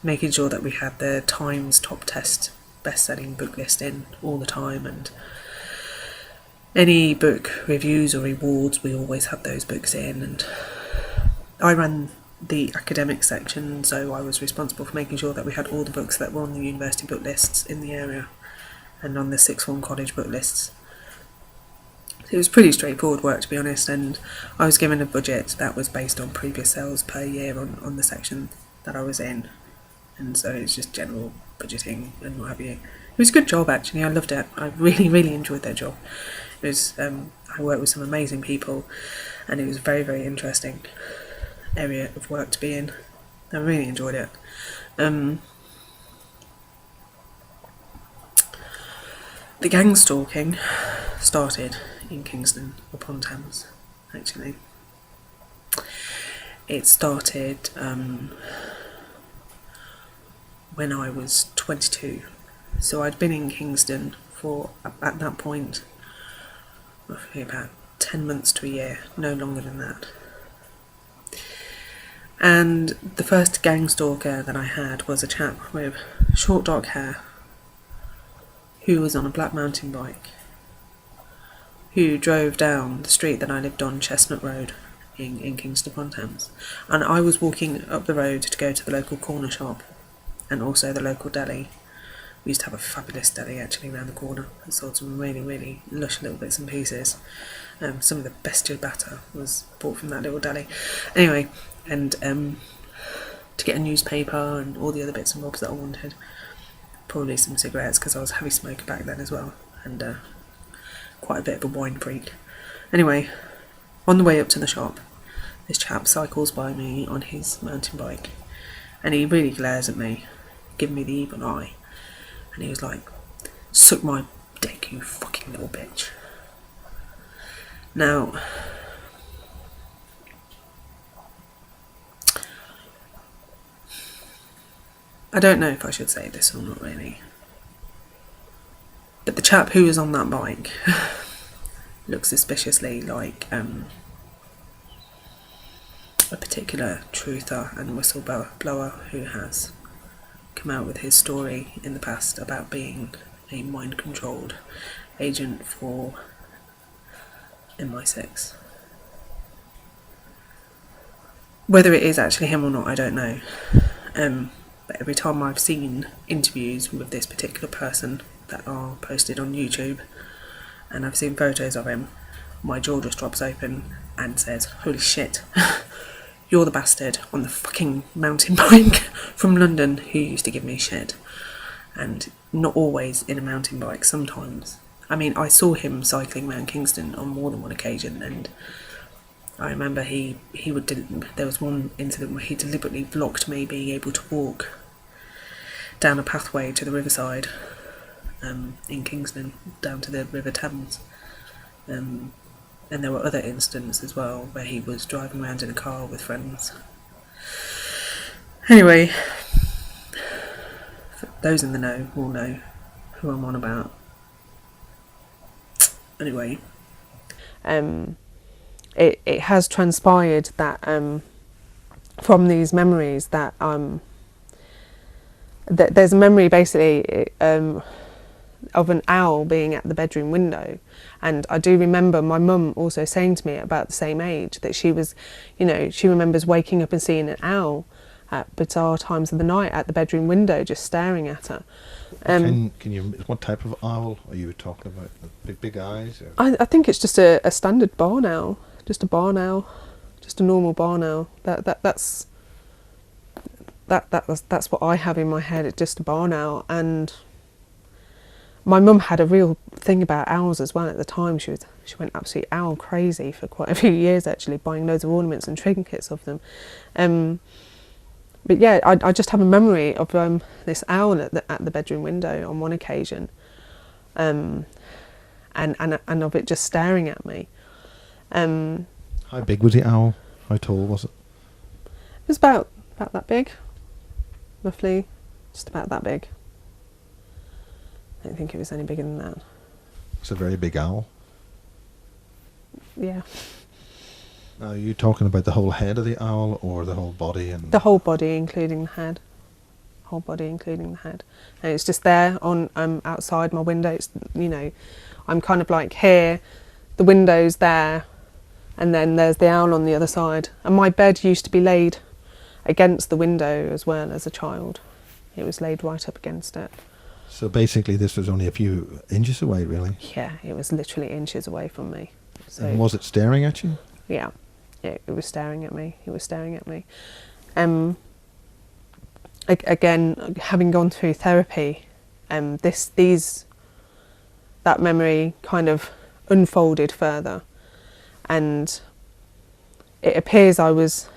making sure that we had the Times top test best-selling book list in all the time, and any book reviews or awards, we always had those books in. And I ran the academic section, so I was responsible for making sure that we had all the books that were on the university book lists in the area and on the sixth form college book lists. It was pretty straightforward work, to be honest, and I was given a budget that was based on previous sales per year on the section that I was in, and so it's just general budgeting and what have you. It was a good job, actually. I loved it. I really, really enjoyed that job. It was I worked with some amazing people, and it was a very, very interesting area of work to be in. I really enjoyed it. The gang stalking started in Kingston upon Thames, actually. It started when I was 22. So I'd been in Kingston for, at that point, roughly about 10 months to a year, no longer than that. And the first gang stalker that I had was a chap with short dark hair who was on a black mountain bike, who drove down the street that I lived on, Chestnut Road, in Kingston upon Thames. And I was walking up the road to go to the local corner shop and also the local deli. We used to have a fabulous deli actually around the corner. It sold some really, really lush little bits and pieces. Some of the best ciabatta was bought from that little deli. Anyway, and to get a newspaper and all the other bits and bobs that I wanted. Probably some cigarettes, because I was a heavy smoker back then as well, and quite a bit of a wine freak. Anyway, on the way up to the shop, this chap cycles by me on his mountain bike, and he really glares at me, giving me the evil eye, and he was like, "Suck my dick, you fucking little bitch." Now, I don't know if I should say this or not really, but the chap who was on that bike looks suspiciously like a particular truther and whistleblower who has come out with his story in the past about being a mind-controlled agent for MI6. Whether it is actually him or not, I don't know. But every time I've seen interviews with this particular person that are posted on YouTube, and I've seen photos of him, my jaw just drops open and says, "Holy shit, you're the bastard on the fucking mountain bike from London who used to give me shit." And not always in a mountain bike, sometimes. I mean, I saw him cycling around Kingston on more than one occasion, and I remember there was one incident where he deliberately blocked me being able to walk down a pathway to the riverside in Kingston, down to the River Thames. And there were other incidents as well where he was driving around in a car with friends. Anyway, those in the know will know who I'm on about. Anyway. It has transpired that from these memories that that there's a memory basically of an owl being at the bedroom window, and I do remember my mum also saying to me at about the same age that she was, she remembers waking up and seeing an owl at bizarre times of the night at the bedroom window, just staring at her. Can you? What type of owl are you talking about? The big eyes? Or? I think it's just a standard barn owl, just a barn owl, just a normal barn owl. That's what I have in my head. It's just a barn owl. And my mum had a real thing about owls as well at the time. She went absolutely owl crazy for quite a few years, actually, buying loads of ornaments and trinkets of them. But yeah, I just have a memory of this owl at the bedroom window on one occasion, and of it just staring at me. How big was the owl? How tall was it? It was about that big, roughly, just about that big. I don't think it was any bigger than that. It's a very big owl. Yeah. Now, are you talking about the whole head of the owl or the whole body? And The whole body, including the head. Whole body, including the head. And it's just there on outside my window. It's, you know, I'm kind of like here, the window's there, and then there's the owl on the other side. And my bed used to be laid against the window as well as a child. It was laid right up against it. So basically this was only a few inches away, really? Yeah, it was literally inches away from me. So, And was it staring at you? yeah, it was staring at me. It was staring at me. Again, having gone through therapy, that memory kind of unfolded further, and it appears I was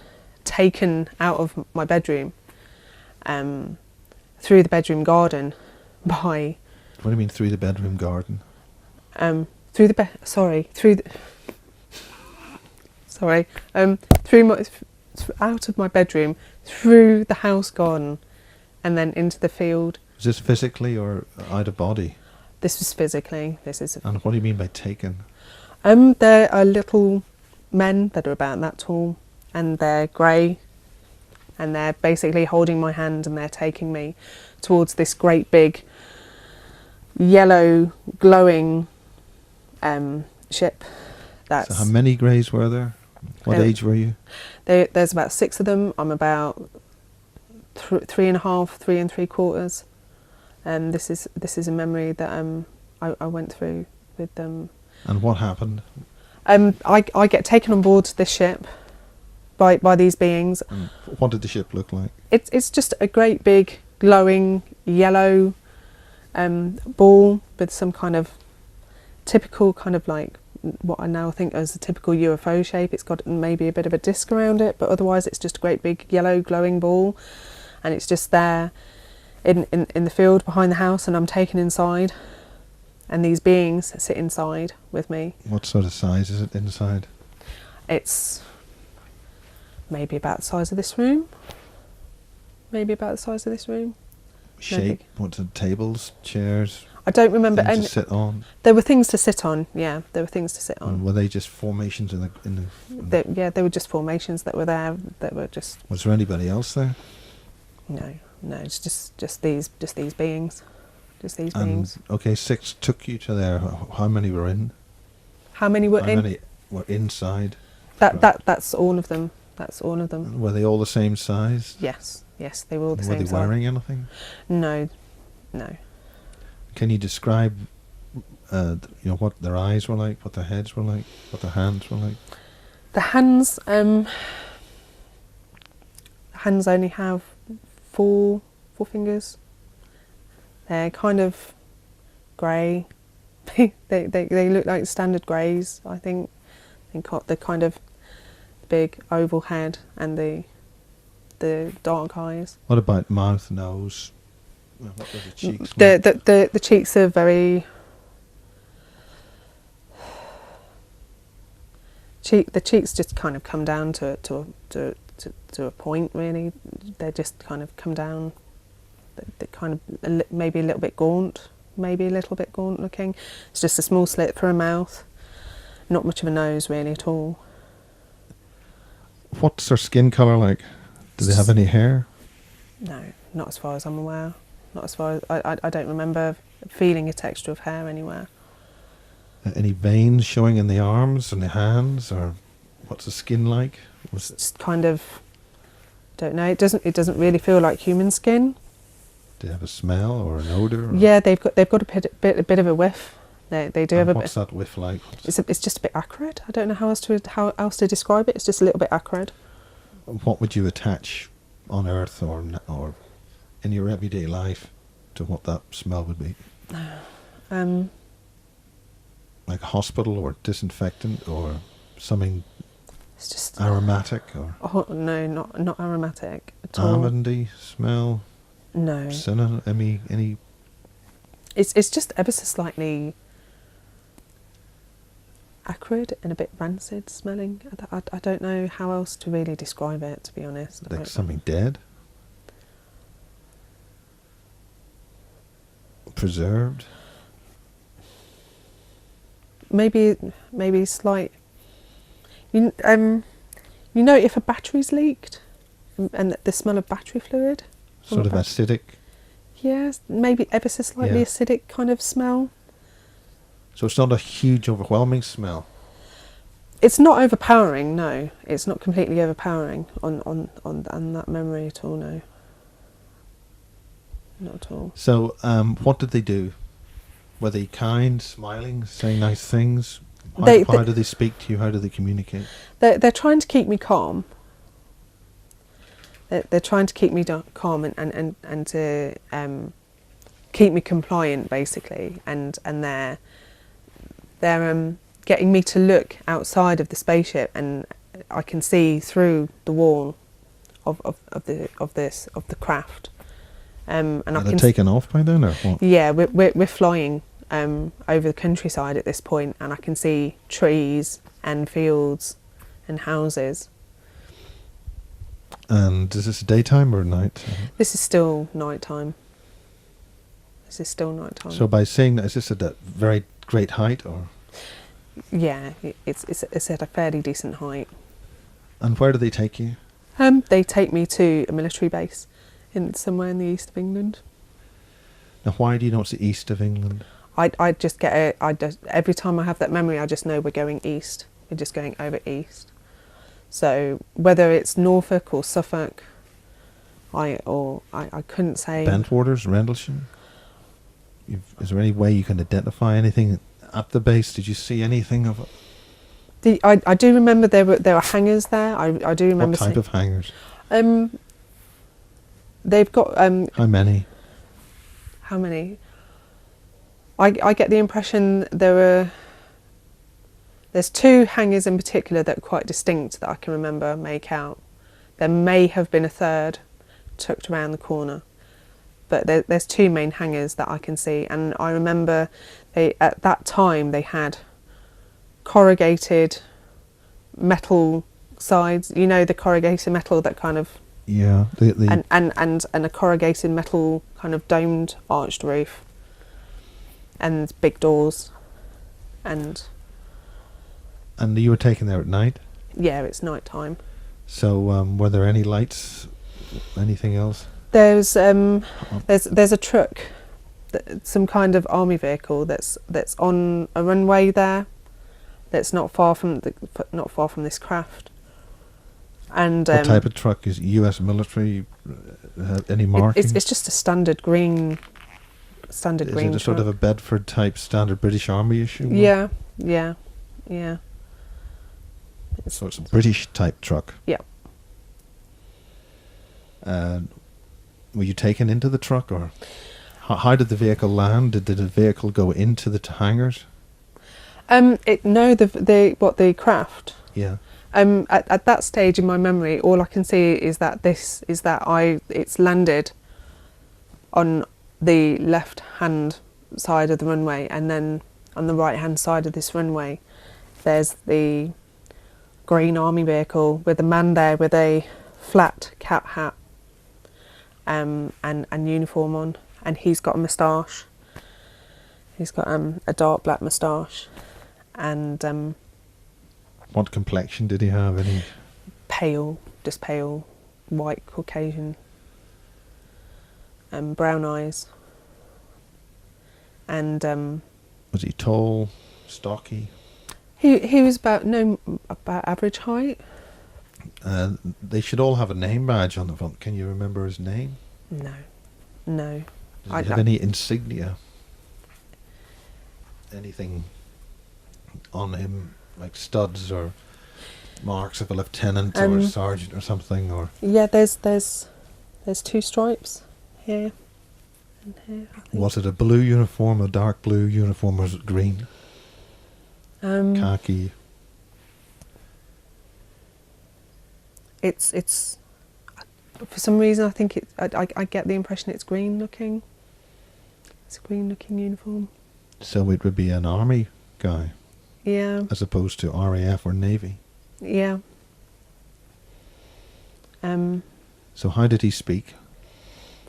taken out of my bedroom, through the bedroom garden, by. What do you mean through the bedroom garden? Through out of my bedroom, through the house garden, and then into the field. Is this physically or out of body? This was physically. And what do you mean by taken? There are little men that are about that tall, and they're grey, and they're basically holding my hand, and they're taking me towards this great big yellow glowing ship. So how many greys were there? What age were you? There's about 6 of them. I'm about 3.5, 3 3/4. This is a memory that I went through with them. And what happened? I get taken on board this ship by these beings. And what did the ship look like? It's just a great big glowing yellow ball with some kind of typical kind of like what I now think as a typical UFO shape. It's got maybe a bit of a disc around it, but otherwise it's just a great big yellow glowing ball, and it's just there in the field behind the house, and I'm taken inside, and these beings sit inside with me. What sort of size is it inside? It's maybe about the size of this room. Shape? What's it? Tables, chairs? I don't remember Things any. to sit on? There were things to sit on. Yeah, there were things to sit on. And were they just formations in the? They were just formations that were there. That were just. Was there anybody else there? No. It's just these beings. Just these beings. Okay, 6 took you to there. How many were in? How many were in? How many were inside? That's all of them. That's all of them. Were they all the same size? Yes, they were all the same size. Were they wearing anything? No. Can you describe, what their eyes were like, what their heads were like, what their hands were like? The hands only have four fingers. They're kind of grey. they look like standard greys, I think. They're kind of big oval head and the dark eyes. What about mouth, nose? What were the cheeks? The cheeks are very. The cheeks just kind of come down to a point, really. They just kind of come down. They're kind of maybe a little bit gaunt looking. It's just a small slit for a mouth. Not much of a nose, really, at all. What's their skin colour like? Do they have any hair? No, not as far as I'm aware. Not as far as I don't remember feeling a texture of hair anywhere. Any veins showing in the arms and the hands, or what's the skin like? Just kind of don't know. It doesn't really feel like human skin. Do they have a smell or an odour? Or? Yeah, they've got a bit of a whiff. They do have a bit. What's that whiff like? It's just a bit acrid. I don't know how else to describe it. It's just a little bit acrid. What would you attach on Earth or in your everyday life to what that smell would be? Like a hospital or disinfectant or something It's just aromatic or Oh no, not aromatic at all. almondy smell? No, Cinnamon? Any? it's just ever so slightly acrid and a bit rancid smelling. I don't know how else to really describe it, to be honest. Like something dead? Preserved? Maybe slight. You know, if a battery's leaked and the smell of battery fluid. Sort of acidic? Yes, maybe ever so slightly acidic kind of smell. So it's not a huge, overwhelming smell? It's not overpowering, no. It's not completely overpowering on that memory at all, no. Not at all. So what did they do? Were they kind, smiling, saying nice things? How do they speak to you? How do they communicate? They're trying to keep me calm. They're trying to keep me calm and to keep me compliant, basically. And they're getting me to look outside of the spaceship, and I can see through the wall of the craft. And Are they taken off by then, or what? Yeah, we're flying over the countryside at this point, and I can see trees and fields and houses. And is this daytime or night? This is still nighttime. So by saying that, is this at a very great height, or? Yeah, it's at a fairly decent height. And where do they take you? They take me to a military base somewhere in the east of England. Now, why do you know it's the east of England? I just every time I have that memory, I just know we're going east. We're just going over east. So whether it's Norfolk or Suffolk, I couldn't say. Bentwaters, Rendlesham. Is there any way you can identify anything at the base? Did you see anything of it? I do remember there were hangars there. I do remember. What type of hangars? They've got How many? How many? I get the impression there's two hangars in particular that are quite distinct that I can make out. There may have been a third tucked around the corner, but there's two main hangars that I can see, and I remember at that time they had corrugated metal sides. You know, the corrugated metal that kind of and a corrugated metal kind of domed arched roof and big doors and you were taken there at night? Yeah, it's night time. So were there any lights, anything else? There's a truck, some kind of army vehicle that's on a runway there, that's not far from this craft. And what type of truck is it? U.S. military? Any markings? It's just a standard green. Is it a sort of a Bedford type standard British Army issue? Yeah. So it's a British type truck. Yeah. Were you taken into the truck, or how did the vehicle land? Did the vehicle go into the hangars? The craft. Yeah. At that stage in my memory, all I can see is that it's landed on the left hand side of the runway, and then on the right hand side of this runway there's the green army vehicle with a man there with a flat cap hat and uniform on, and he's got a moustache. He's got a dark black moustache, and what complexion did he have? Any pale, white Caucasian, brown eyes, and was he tall, stocky? He was about average height. They should all have a name badge on the front. Can you remember his name? No. Does he have any insignia? Anything on him, like studs or marks of a lieutenant or a sergeant or something? Or Yeah, there's 2 stripes here and here, I think. was it a blue uniform, a dark blue uniform, or was it green? Khaki. It's for some reason I think I get the impression it's green looking. It's a green looking uniform. So it would be an army guy, Yeah. as opposed to RAF or Navy. Yeah. So how did he speak?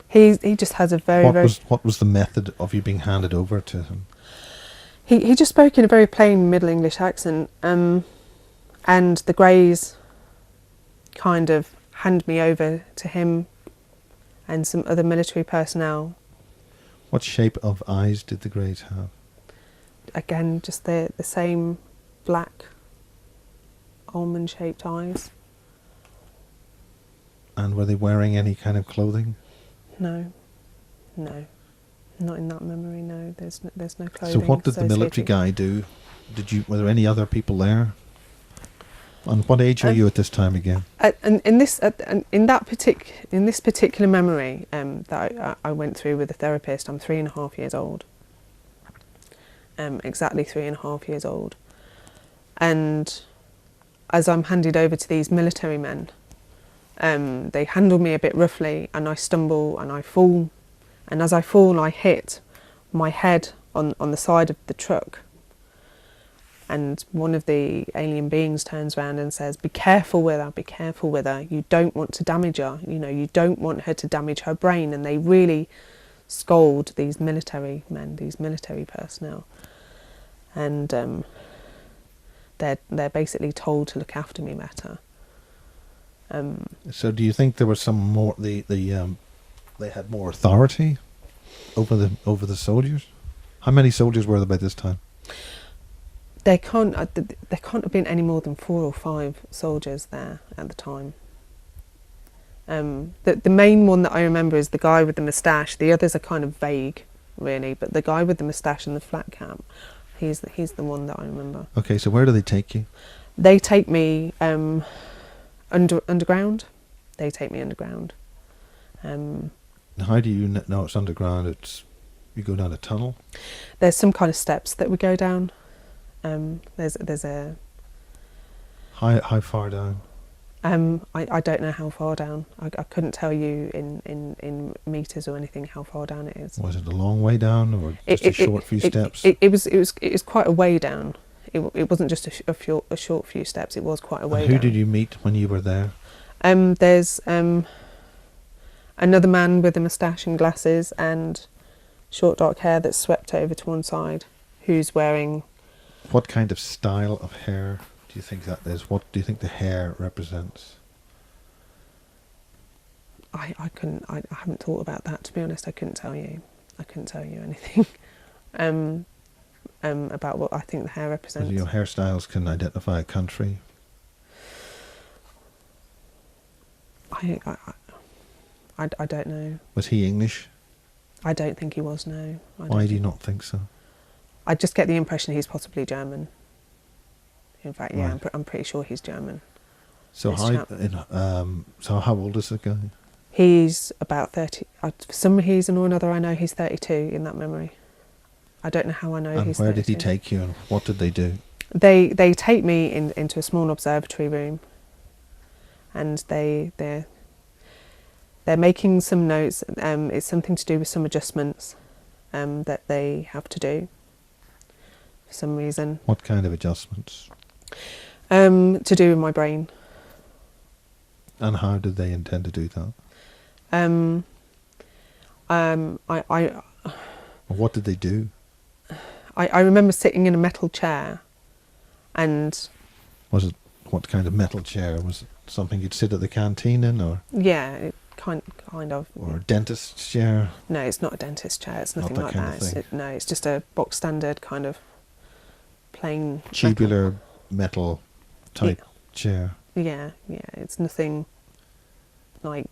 He just has a very What was the method of you being handed over to him? He just spoke in a very plain Middle English accent, and the Greys kind of hand me over to him and some other military personnel. What shape of eyes did the Greys have? Again, just the same black almond-shaped eyes. And were they wearing any kind of clothing? No, not in that memory. No, there's no clothing. So what did the military associated. guy do? Were there any other people there? And what age are you at this time again? And in this particular memory that I went through with a therapist, I'm 3.5 years old. Exactly 3.5 years old. And as I'm handed over to these military men, they handle me a bit roughly, and I stumble and I fall. And as I fall, I hit my head on the side of the truck. And one of the alien beings turns around and says, "Be careful with her, be careful with her. You don't want to damage her. You know, you don't want her to damage her brain." And they really scold these military men, these military personnel. And they're basically told to look after me better. So do you think there was some more? They had more authority over the soldiers. How many soldiers were there by this time? There can't have been any more than 4 or 5 soldiers there at the time. The main one that I remember is the guy with the moustache. The others are kind of vague, really, but the guy with the moustache and the flat cap, he's the one that I remember. Okay, so where do they take you? They take me underground. They take me underground. How do you know it's underground? You go down a tunnel? There's some kind of steps that we go down. There's a... How far down? I don't know how far down. I couldn't tell you in metres or anything how far down it is. Was it a long way down, or just a short few steps? It was quite a way down. It wasn't just a short few steps. It was quite a way down. Who did you meet when you were there? There's another man with a moustache and glasses and short dark hair that's swept over to one side, who's wearing... What kind of style of hair do you think that is? What do you think the hair represents? I haven't thought about that, to be honest. I couldn't tell you anything about what I think the hair represents. Your hairstyles can identify a country. I don't know. Was he English? I don't think he was, no. Why do you not think so? I just get the impression he's possibly German. In fact, yeah, Right. I'm pretty sure he's German. So how old is the guy? He's about 30. For some reason or another, I know he's 32 in that memory. I don't know how I know And he's 32. where did he take you, and what did they do? They take me into a small observatory room, and they're making some notes. It's something to do with some adjustments that they have to do for some reason. What kind of adjustments? To do with my brain. And how did they intend to do that? What did they do? I remember sitting in a metal chair, and... Was it, what kind of metal chair? Was it something you'd sit at the canteen in, or? Yeah, it kind of. Or a dentist's chair? No, it's not a dentist chair. It's nothing Not that like kind of that. thing. No, it's just a box standard kind of plain Tubular metal type chair. Yeah, it's nothing like...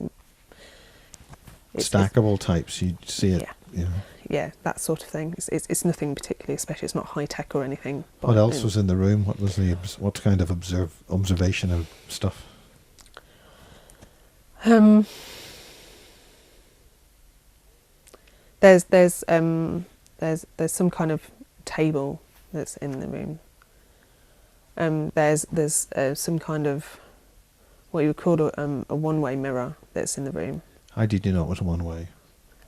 Stackable types, you see it. Yeah. Yeah, that sort of thing. It's nothing particularly special. It's not high tech or anything. What else was in the room? What kind of observation of stuff? There's some kind of table that's in the room. There's some kind of what you would call a one-way mirror that's in the room. How did you know it was one way?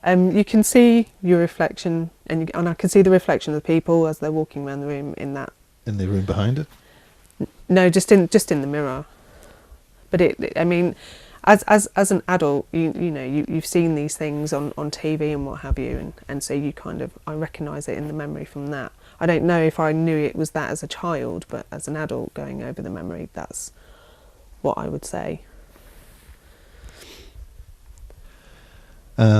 You can see your reflection, and I can see the reflection of the people as they're walking around the room in that. In the room behind it? No, just in the mirror. But I mean, as an adult, you've seen these things on TV and what have you, and so you I recognise it in the memory from that. I don't know if I knew it was that as a child, but as an adult going over the memory, that's what I would say.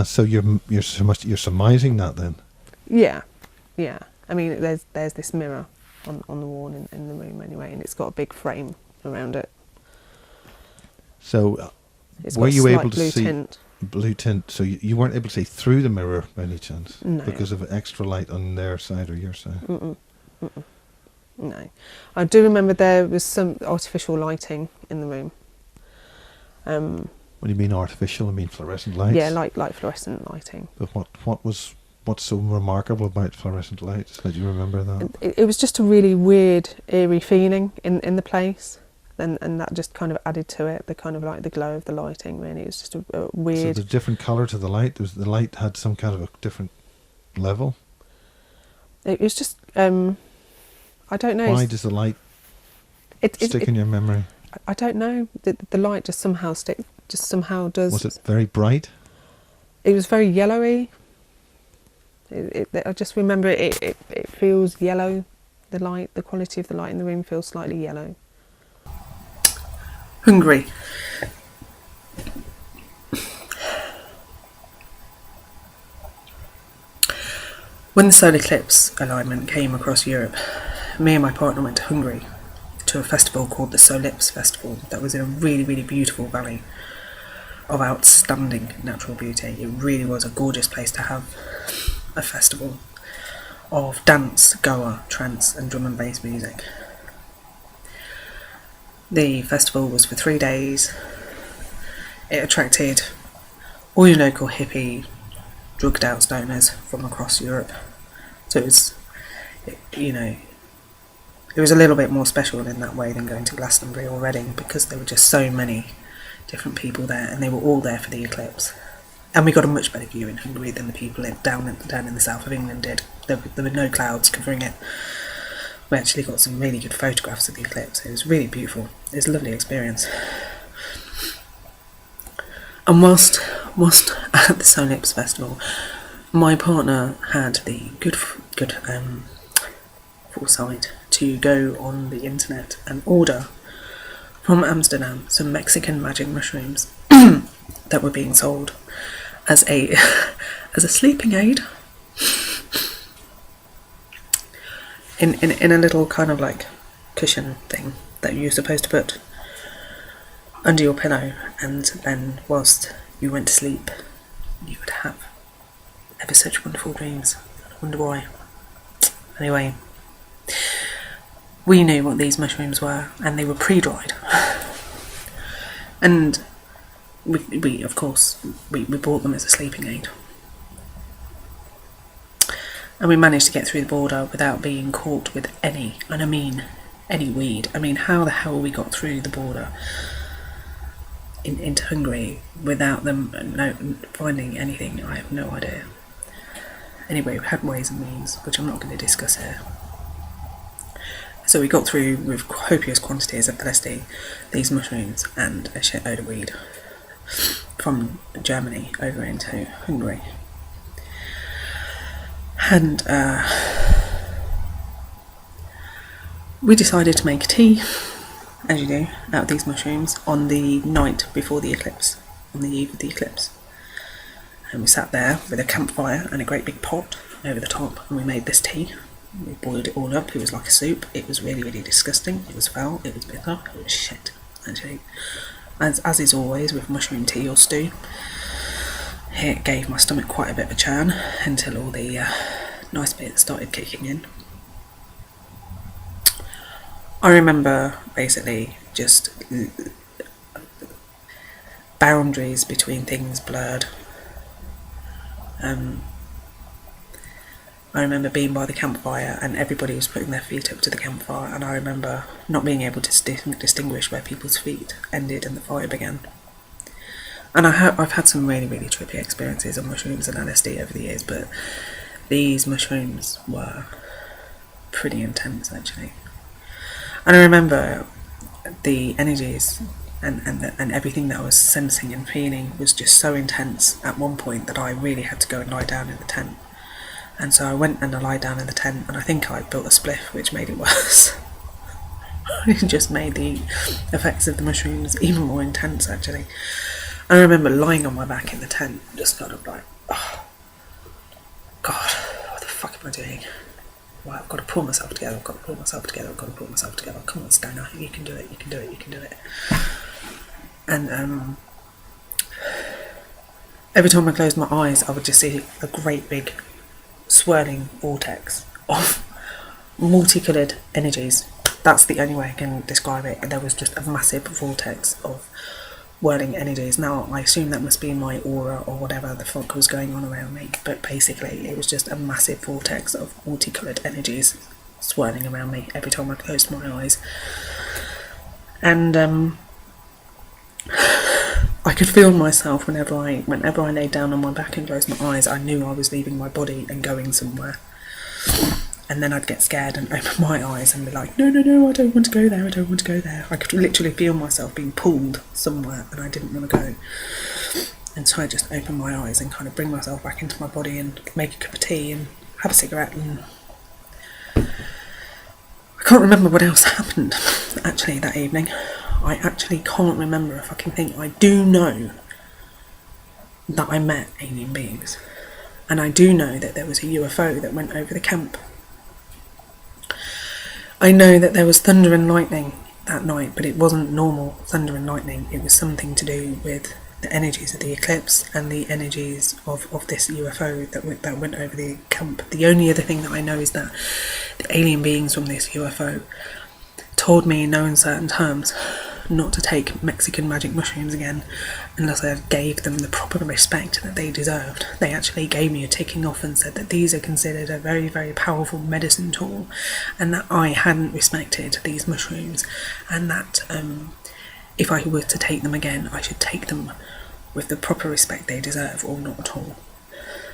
So you're surmising that then? Yeah. I mean, there's this mirror on the wall in the room anyway, and it's got a big frame around it. So, were you able to see blue tint? So you weren't able to see through the mirror by any chance? No. Because of extra light on their side or your side? No. I do remember there was some artificial lighting in the room. What do you mean artificial? I mean fluorescent lights? Yeah, like fluorescent lighting. But what's so remarkable about fluorescent lights that you remember that? It was just a really weird, eerie feeling in the place, and that just kind of added to it, the kind of like the glow of the lighting. Really, it was just a weird. So there's a different colour to the light. The light had some kind of a different level. It was just I don't know. Why does the light stick in your memory? I don't know. The light just somehow does. Was it very bright? It was very yellowy. I just remember it feels yellow. The light, the quality of the light in the room feels slightly yellow. Hungary. When the solar eclipse alignment came across Europe, me and my partner went to Hungary to a festival called the Solips Festival that was in a really, really beautiful valley of outstanding natural beauty. It really was a gorgeous place to have a festival of dance, goa, trance and drum and bass music. The festival was for 3 days. It attracted all your local hippie, drugged out stoners from across Europe. So it was, it was a little bit more special in that way than going to Glastonbury or Reading, because there were just so many different people there, and they were all there for the eclipse. And we got a much better view in Hungary than the people down in the south of England did. There were no clouds covering it. We actually got some really good photographs of the eclipse. It was really beautiful. It was a lovely experience. And whilst at the Solips Festival, my partner had the good foresight to go on the internet and order from Amsterdam some Mexican magic mushrooms that were being sold as a sleeping aid in a little kind of like cushion thing that you're supposed to put under your pillow, and then whilst you went to sleep you would have ever such wonderful dreams. I wonder why. Anyway, we knew what these mushrooms were, and they were pre-dried. And we of course bought them as a sleeping aid. And we managed to get through the border without being caught with any weed. I mean, how the hell we got through the border into Hungary without them finding anything, I have no idea. Anyway, we had ways and means, which I'm not going to discuss here. So we got through with copious quantities of LSD, these mushrooms, and a shitload of weed from Germany over into Hungary. And we decided to make tea, as you do, out of these mushrooms on the night before the eclipse, on the eve of the eclipse. And we sat there with a campfire and a great big pot over the top, and we made this tea. We boiled it all up. It was like a soup. It was really, really disgusting. It was foul. It was bitter. It was shit. actually. As is always with mushroom tea or stew, it gave my stomach quite a bit of a churn until all the nice bits started kicking in. I remember basically just boundaries between things blurred. I remember being by the campfire and everybody was putting their feet up to the campfire, and I remember not being able to distinguish where people's feet ended and the fire began. And I've had some really, really trippy experiences on mushrooms and LSD over the years, but these mushrooms were pretty intense, actually. And I remember the energies and everything that I was sensing and feeling was just so intense at one point that I really had to go and lie down in the tent. And so I went and I lied down in the tent, and I think I built a spliff, which made it worse. It just made the effects of the mushrooms even more intense, actually. I remember lying on my back in the tent, just kind of like, oh, God, what the fuck am I doing? Right, I've got to pull myself together, I've got to pull myself together, I've got to pull myself together. Come on, Stanga, you can do it, you can do it, you can do it. And every time I closed my eyes, I would just see a great big swirling vortex of multicoloured energies. That's the only way I can describe it. There was just a massive vortex of whirling energies. Now, I assume that must be my aura or whatever the fuck was going on around me, but basically it was just a massive vortex of multicoloured energies swirling around me every time I closed my eyes. And I could feel myself whenever I laid down on my back and closed my eyes. I knew I was leaving my body and going somewhere. And then I'd get scared and open my eyes and be like, no, I don't want to go there, I don't want to go there. I could literally feel myself being pulled somewhere and I didn't want to go. And so I just open my eyes and kind of bring myself back into my body and make a cup of tea and have a cigarette. And I can't remember what else happened, actually, that evening. I actually can't remember a fucking thing. I do know that I met alien beings. And I do know that there was a UFO that went over the camp. I know that there was thunder and lightning that night, but it wasn't normal thunder and lightning. It was something to do with the energies of the eclipse and the energies of this UFO that went over the camp. The only other thing that I know is that the alien beings from this UFO told me in no uncertain terms not to take Mexican magic mushrooms again unless I gave them the proper respect that they deserved. They actually gave me a ticking off and said that these are considered a very, very powerful medicine tool, and that I hadn't respected these mushrooms, and that if I were to take them again, I should take them with the proper respect they deserve, or not at all.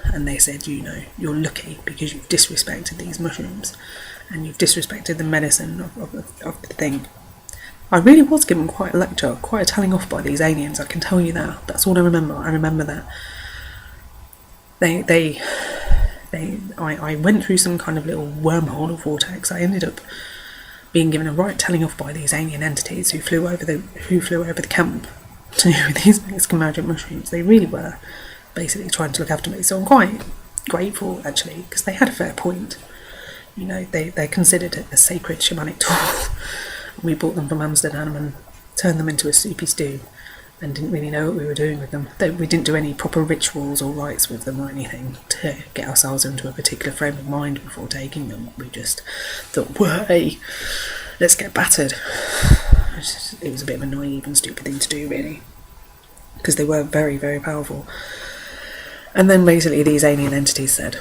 And they said, you know, you're lucky because you've disrespected these mushrooms and you've disrespected the medicine of the thing. I really was given quite a lecture, quite a telling off by these aliens, I can tell you that. That's all I remember. I remember that I went through some kind of little wormhole or vortex. I ended up being given a right telling off by these alien entities who flew over the camp to do with these Mexican magic mushrooms. They really were basically trying to look after me. So I'm quite grateful, actually, because they had a fair point. You know, they considered it a sacred shamanic tool. We bought them from Amsterdam and turned them into a soupy stew and didn't really know what we were doing with them. We didn't do any proper rituals or rites with them or anything to get ourselves into a particular frame of mind before taking them. We just thought, hey, let's get battered. It was a bit of a naive and stupid thing to do, really, because they were very, very powerful. And then basically these alien entities said,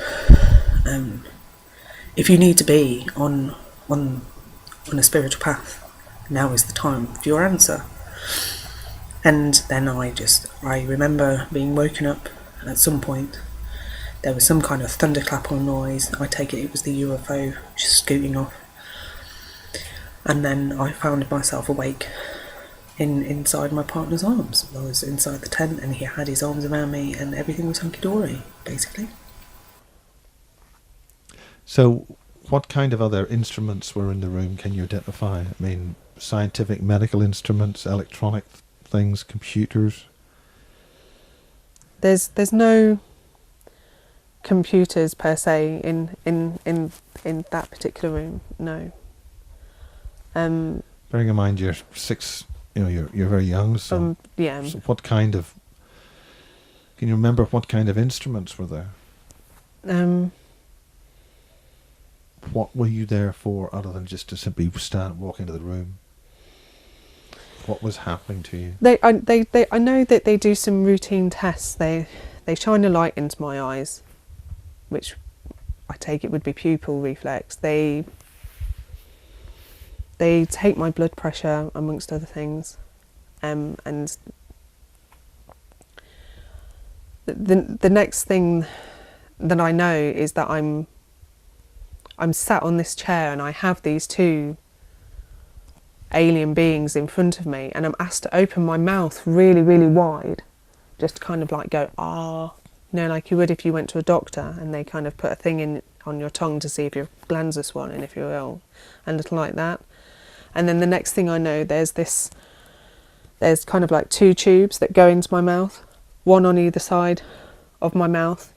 if you need to be on a spiritual path, now is the time for your answer. And then I remember being woken up at some point. There was some kind of thunderclap or noise. I take it was the UFO just scooting off. And then I found myself awake inside my partner's arms. I was inside the tent and he had his arms around me and everything was hunky-dory, basically. So what kind of other instruments were in the room? Can you identify? I mean, scientific, medical instruments, electronic things, computers? There's no computers per se in that particular room. No. Bearing in mind you're 6 you're very young, so, Yeah. so what kind of... Can you remember what kind of instruments were there? What were you there for, other than just to simply walk into the room? What was happening to you? I know that they do some routine tests. They shine a light into my eyes, which I take it would be pupil reflex. They take my blood pressure, amongst other things, and the next thing that I know is that I'm sat on this chair and I have these two alien beings in front of me, and I'm asked to open my mouth really, really wide, just to kind of like go, like you would if you went to a doctor and they kind of put a thing in on your tongue to see if your glands are swollen, if you're ill, and little like that. And then the next thing I know, there's kind of like two tubes that go into my mouth, one on either side of my mouth,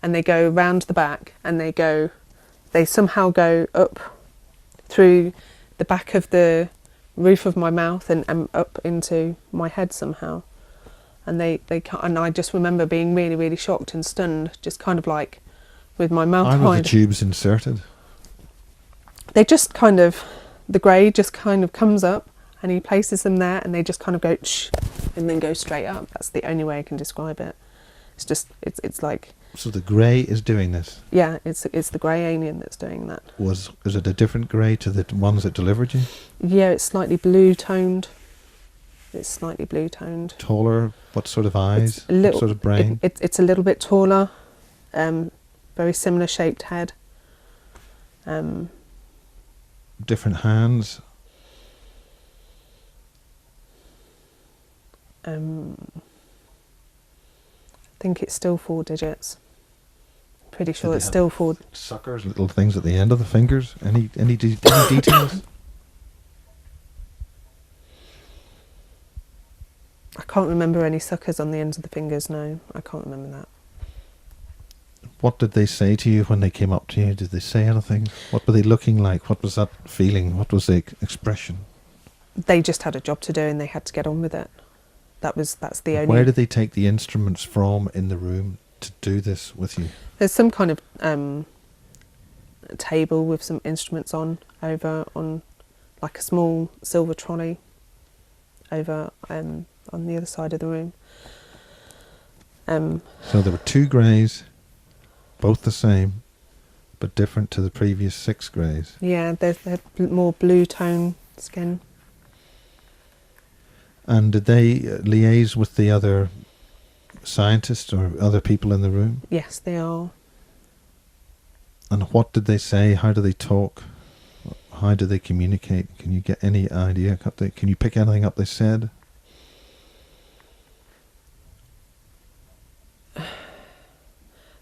and they go round the back, and they somehow go up through the back of the roof of my mouth and up into my head somehow. And and I just remember being really, really shocked and stunned, just kind of like with my mouth wide. How were the tubes inserted? They just kind of, the grey just kind of comes up and he places them there, and they just kind of go shh, and then go straight up. That's the only way I can describe it. It's just, it's like... So the grey is doing this? Yeah, it's the grey alien that's doing that. Is it a different grey to the ones that delivered you? Yeah, it's slightly blue toned. It's slightly blue toned. Taller? What sort of eyes? What sort of brain? It's a little bit taller. Very similar shaped head. Different hands? I think it's still 4 digits. Pretty sure it's still 4. Suckers, little things at the end of the fingers? Any details? I can't remember any suckers on the ends of the fingers, no. I can't remember that. What did they say to you when they came up to you? Did they say anything? What were they looking like? What was that feeling? What was the expression? They just had a job to do and they had to get on with it. That's the only... Where did they take the instruments from in the room to do this with you? There's some kind of table with some instruments over on like a small silver trolley over on the other side of the room. So there were 2 greys, both the same, but different to the previous 6 greys. Yeah, they're more blue tone skin. And did they liaise with the other scientists or other people in the room? Yes, they are. And what did they say? How do they talk? How do they communicate? Can you get any idea? Can you pick anything up they said?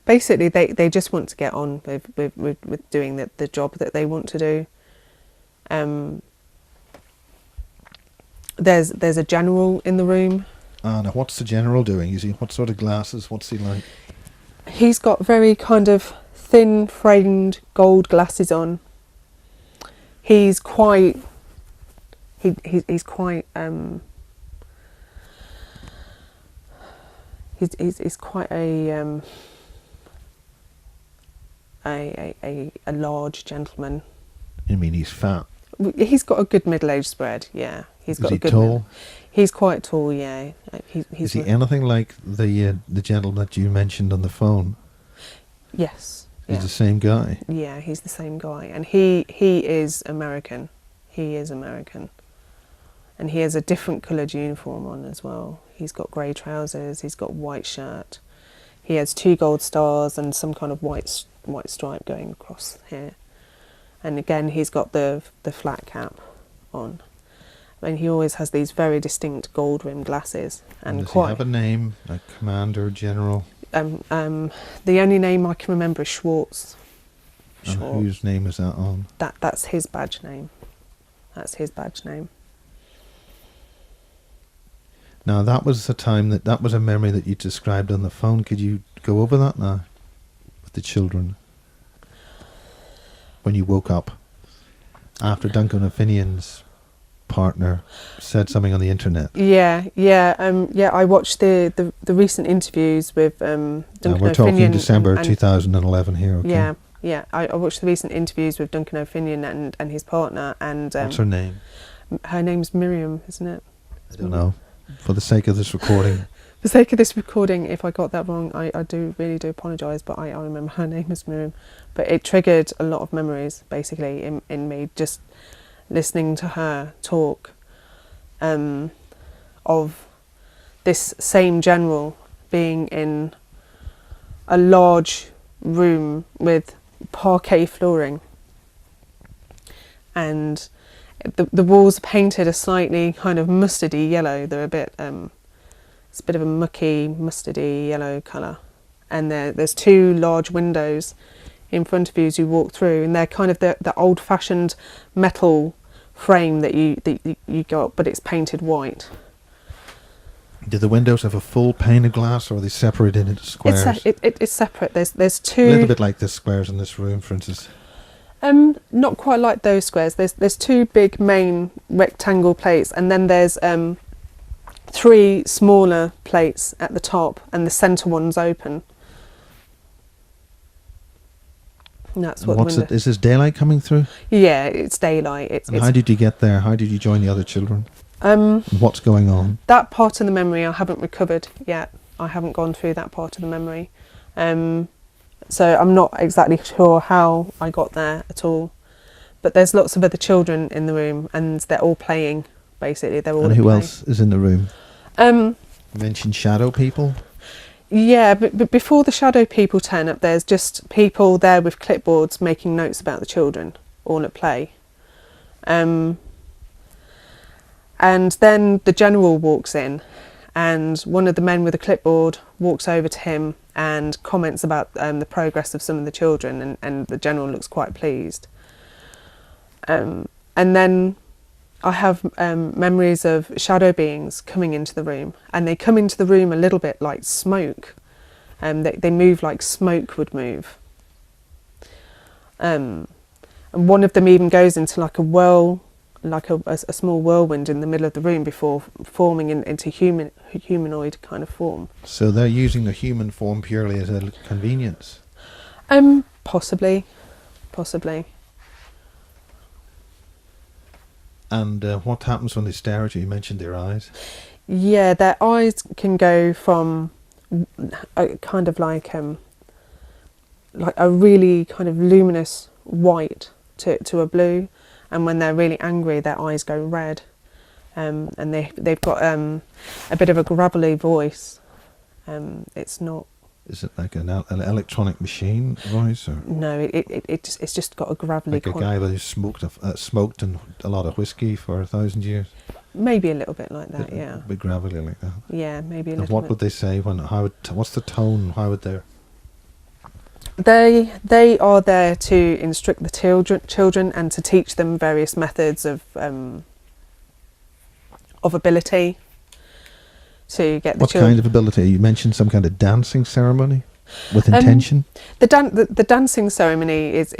Basically, they just want to get on with doing the job that they want to do. There's a general in the room. Now what's the general doing? What sort of glasses? What's he like? He's got very kind of thin framed gold glasses on. He's quite he's quite he's quite a large gentleman. You mean he's fat? He's got a good middle-aged spread, yeah. Is he tall? He's quite tall, yeah. Is he anything like the gentleman that you mentioned on the phone? Yes. He's the same guy? Yeah, he's the same guy. And he is American. He is American. And he has a different coloured uniform on as well. He's got grey trousers, he's got white shirt. He has 2 gold stars and some kind of white stripe going across here. And again, he's got the flat cap on. And he always has these very distinct gold rimmed glasses. And does he have a name, a commander, general? The only name I can remember is Schwartz. And whose name is that on? That's his badge name. That's his badge name. Now that was the time that was a memory that you described on the phone. Could you go over that now with the children? When you woke up after Duncan and Finian's partner said something on the internet. Yeah. I watched the recent interviews with Duncan We're talking O'Finian December and 2011 here. Okay. Yeah. I watched the recent interviews with Duncan O'Finian and his partner. And What's her name? her name's Miriam, isn't it? I don't know. For the sake of this recording. For the sake of this recording, if I got that wrong, I really do apologise, but I remember her name was Miriam. But it triggered a lot of memories, basically, in me, just listening to her talk of this same general being in a large room with parquet flooring, and the walls are painted a slightly kind of mustardy yellow. They're a bit it's a bit of a mucky mustardy yellow colour, and there's two large windows in front of you as you walk through, and they're kind of the old-fashioned metal frame that you got, but it's painted white. Do the windows have a full pane of glass, or are they separated into squares? It's separate. There's two. A little bit like the squares in this room, for instance. Not quite like those squares. There's two big main rectangle plates, and then there's three smaller plates at the top, and the centre one's open. And that's what. What's it? Is this daylight coming through? Yeah, it's daylight. And how did you get there? How did you join the other children? What's going on? That part of the memory I haven't recovered yet. I haven't gone through that part of the memory. So I'm not exactly sure how I got there at all. But there's lots of other children in the room, and they're all playing, basically. They're all And who else is in the room? You mentioned shadow people? Yeah, but before the shadow people turn up, there's just people there with clipboards making notes about the children, all at play. And then the general walks in, and one of the men with a clipboard walks over to him and comments about the progress of some of the children, and the general looks quite pleased. And then I have memories of shadow beings coming into the room, and they come into the room a little bit like smoke. They move like smoke would move. And one of them even goes into like a small whirlwind in the middle of the room before forming into humanoid kind of form. So they're using the human form purely as a convenience? Possibly. And what happens when they stare at you? You mentioned their eyes. Yeah, their eyes can go from kind of like a really kind of luminous white to a blue, and when they're really angry, their eyes go red, and they've got a bit of a gravelly voice. It's not. Is it like an electronic machine voice, or no? It's just got a gravelly. Like a guy that smoked and a lot of whiskey for 1,000 years. Maybe a little bit like that, yeah. A bit gravelly like that. Yeah, maybe a and little. What bit. would they say what's the tone? How would they? They are there to instruct the children and to teach them various methods of ability. To get the what kind of ability? You mentioned some kind of dancing ceremony with intention. The dancing ceremony is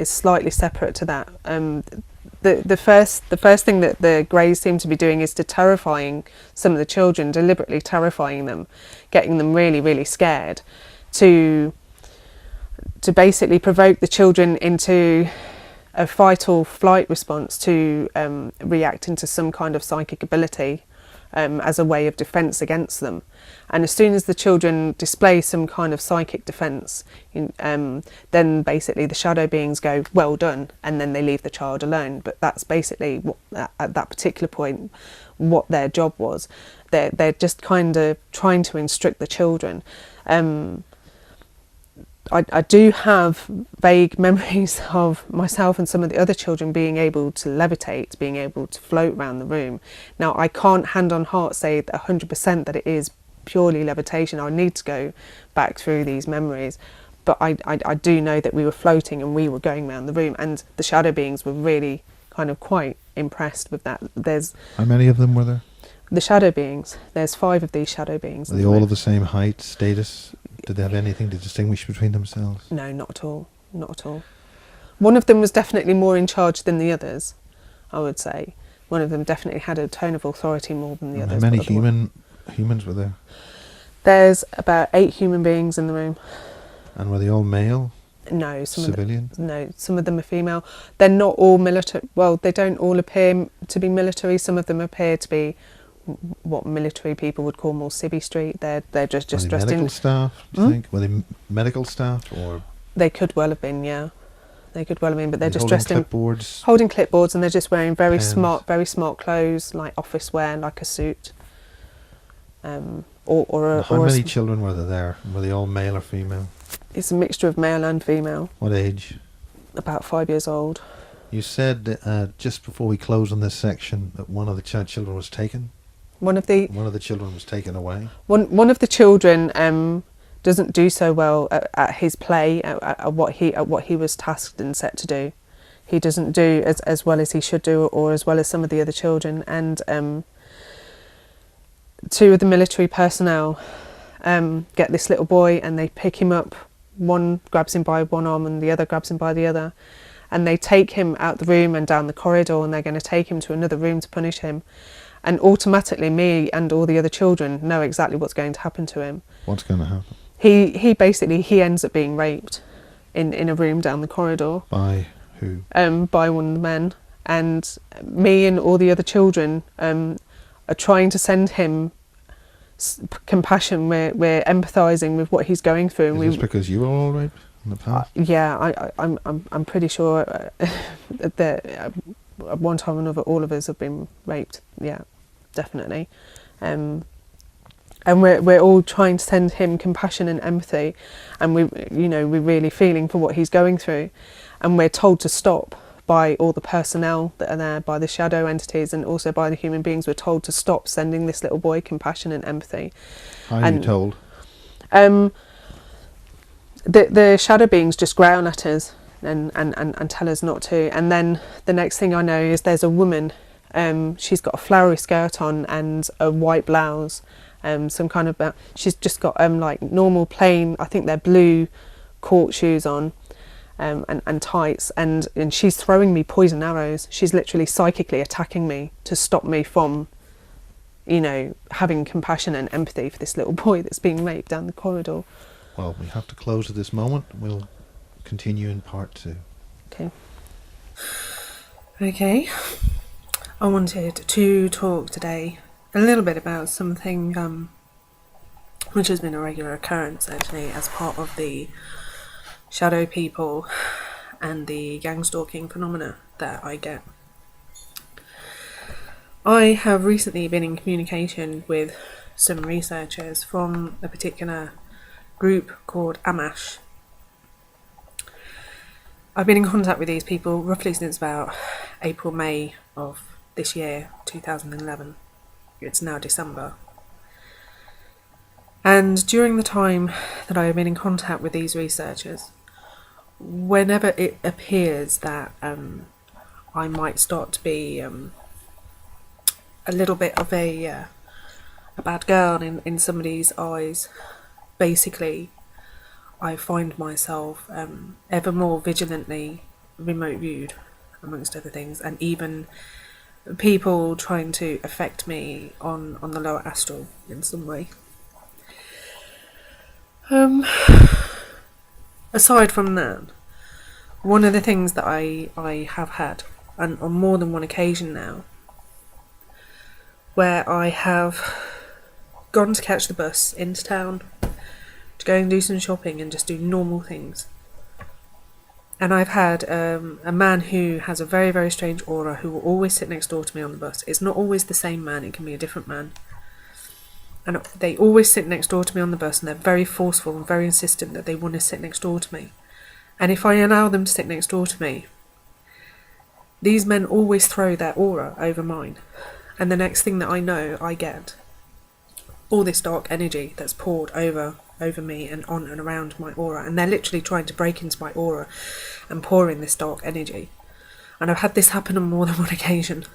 slightly separate to that. The first thing that the Greys seem to be doing is to terrifying some of the children, deliberately terrifying them, getting them really, really scared, to basically provoke the children into a fight or flight response, to react into some kind of psychic ability as a way of defence against them. And as soon as the children display some kind of psychic defence, then basically the shadow beings go, well done, and then they leave the child alone. But that's basically what, at that particular point, what their job was. They're just kind of trying to instruct the children. I do have vague memories of myself and some of the other children being able to levitate, being able to float around the room. Now, I can't hand on heart say 100% that it is purely levitation. I need to go back through these memories. But I do know that we were floating and we were going around the room, and the shadow beings were really kind of quite impressed with that. How many of them were there? The shadow beings. There's 5 of these shadow beings. Are they all of the same height, status? Did they have anything to distinguish between themselves? No, not at all. Not at all. One of them was definitely more in charge than the others. I would say. One of them definitely had a tone of authority more than the How others. many but humans were there? There's about 8 human beings in the room. And were they all male? No, Civilian? Some of them are female. They're not all military. Well, they don't all appear to be military. Some of them appear to be what military people would call more civvy street. They're just Were they dressed medical in. staff, do you think? Were they medical staff or They could well have been, yeah. They could well have been, but they're just holding dressed in clipboards? holding clipboards, and they're just wearing very Pens. smart clothes, like office wear, like a suit. Or How many children were there? Were they all male or female? It's a mixture of male and female. What age? About 5 years old. You said just before we close on this section that one of the children was taken. One of the children was taken away. one of the children doesn't do so well at his play, at what he was tasked and set to do. He doesn't do as well as he should do, or as well as some of the other children. And 2 of the military personnel get this little boy, and they pick him up. One grabs him by one arm and the other grabs him by the other, and they take him out the room and down the corridor, and they're going to take him to another room to punish him. And automatically me and all the other children know exactly what's going to happen to him. What's going to happen? He basically ends up being raped in a room down the corridor. By who? By one of the men. And me and all the other children are trying to send him compassion. We're empathising with what he's going through. Is this because you were all raped in the past? Yeah, I'm pretty sure that at one time or another all of us have been raped. Yeah, definitely. And we're all trying to send him compassion and empathy, and we're really feeling for what he's going through, and we're told to stop by all the personnel that are there, by the shadow entities, and also by the human beings. We're told to stop sending this little boy compassion and empathy. How are you told? The shadow beings just growl at us and tell us not to. And then the next thing I know is there's a woman. She's got a flowery skirt on and a white blouse. Some kind of she's just got like normal plain, I think they're blue court shoes on, and tights, and she's throwing me poison arrows. She's literally psychically attacking me to stop me from having compassion and empathy for this little boy that's being raped down the corridor. Well, we have to close at this moment. We'll continue in part 2. Okay. I wanted to talk today a little bit about something which has been a regular occurrence actually as part of the shadow people and the gang stalking phenomena that I get. I have recently been in communication with some researchers from a particular group called AMASH. I've been in contact with these people roughly since about April, May of this year, 2011. It's now December. And during the time that I have been in contact with these researchers, whenever it appears that I might start to be a little bit of a bad girl in somebody's eyes, basically I find myself ever more vigilantly remote viewed, amongst other things, and even people trying to affect me on the lower astral in some way. Aside from that, one of the things that I have had, and on more than one occasion now, where I have gone to catch the bus into town to go and do some shopping and just do normal things. And I've had a man who has a very, very strange aura who will always sit next door to me on the bus. It's not always the same man, it can be a different man. And they always sit next door to me on the bus, and they're very forceful and very insistent that they want to sit next door to me. And if I allow them to sit next door to me, these men always throw their aura over mine. And the next thing that I know, I get all this dark energy that's poured over me and on and around my aura, and they're literally trying to break into my aura and pour in this dark energy. And I've had this happen on more than one occasion.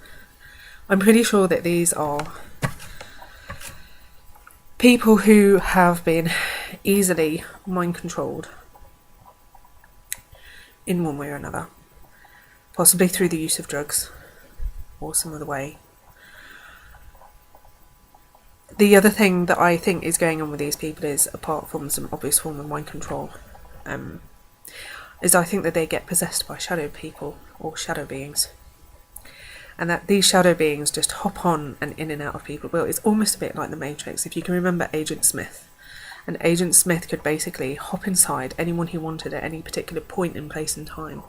I'm pretty sure that these are people who have been easily mind controlled in one way or another, possibly through the use of drugs, or some other way. The other thing that I think is going on with these people is, apart from some obvious form of mind control, is I think that they get possessed by shadow people or shadow beings. And that these shadow beings just hop on and in and out of people. Well, it's almost a bit like the Matrix. If you can remember Agent Smith. And Agent Smith could basically hop inside anyone he wanted at any particular point in place and time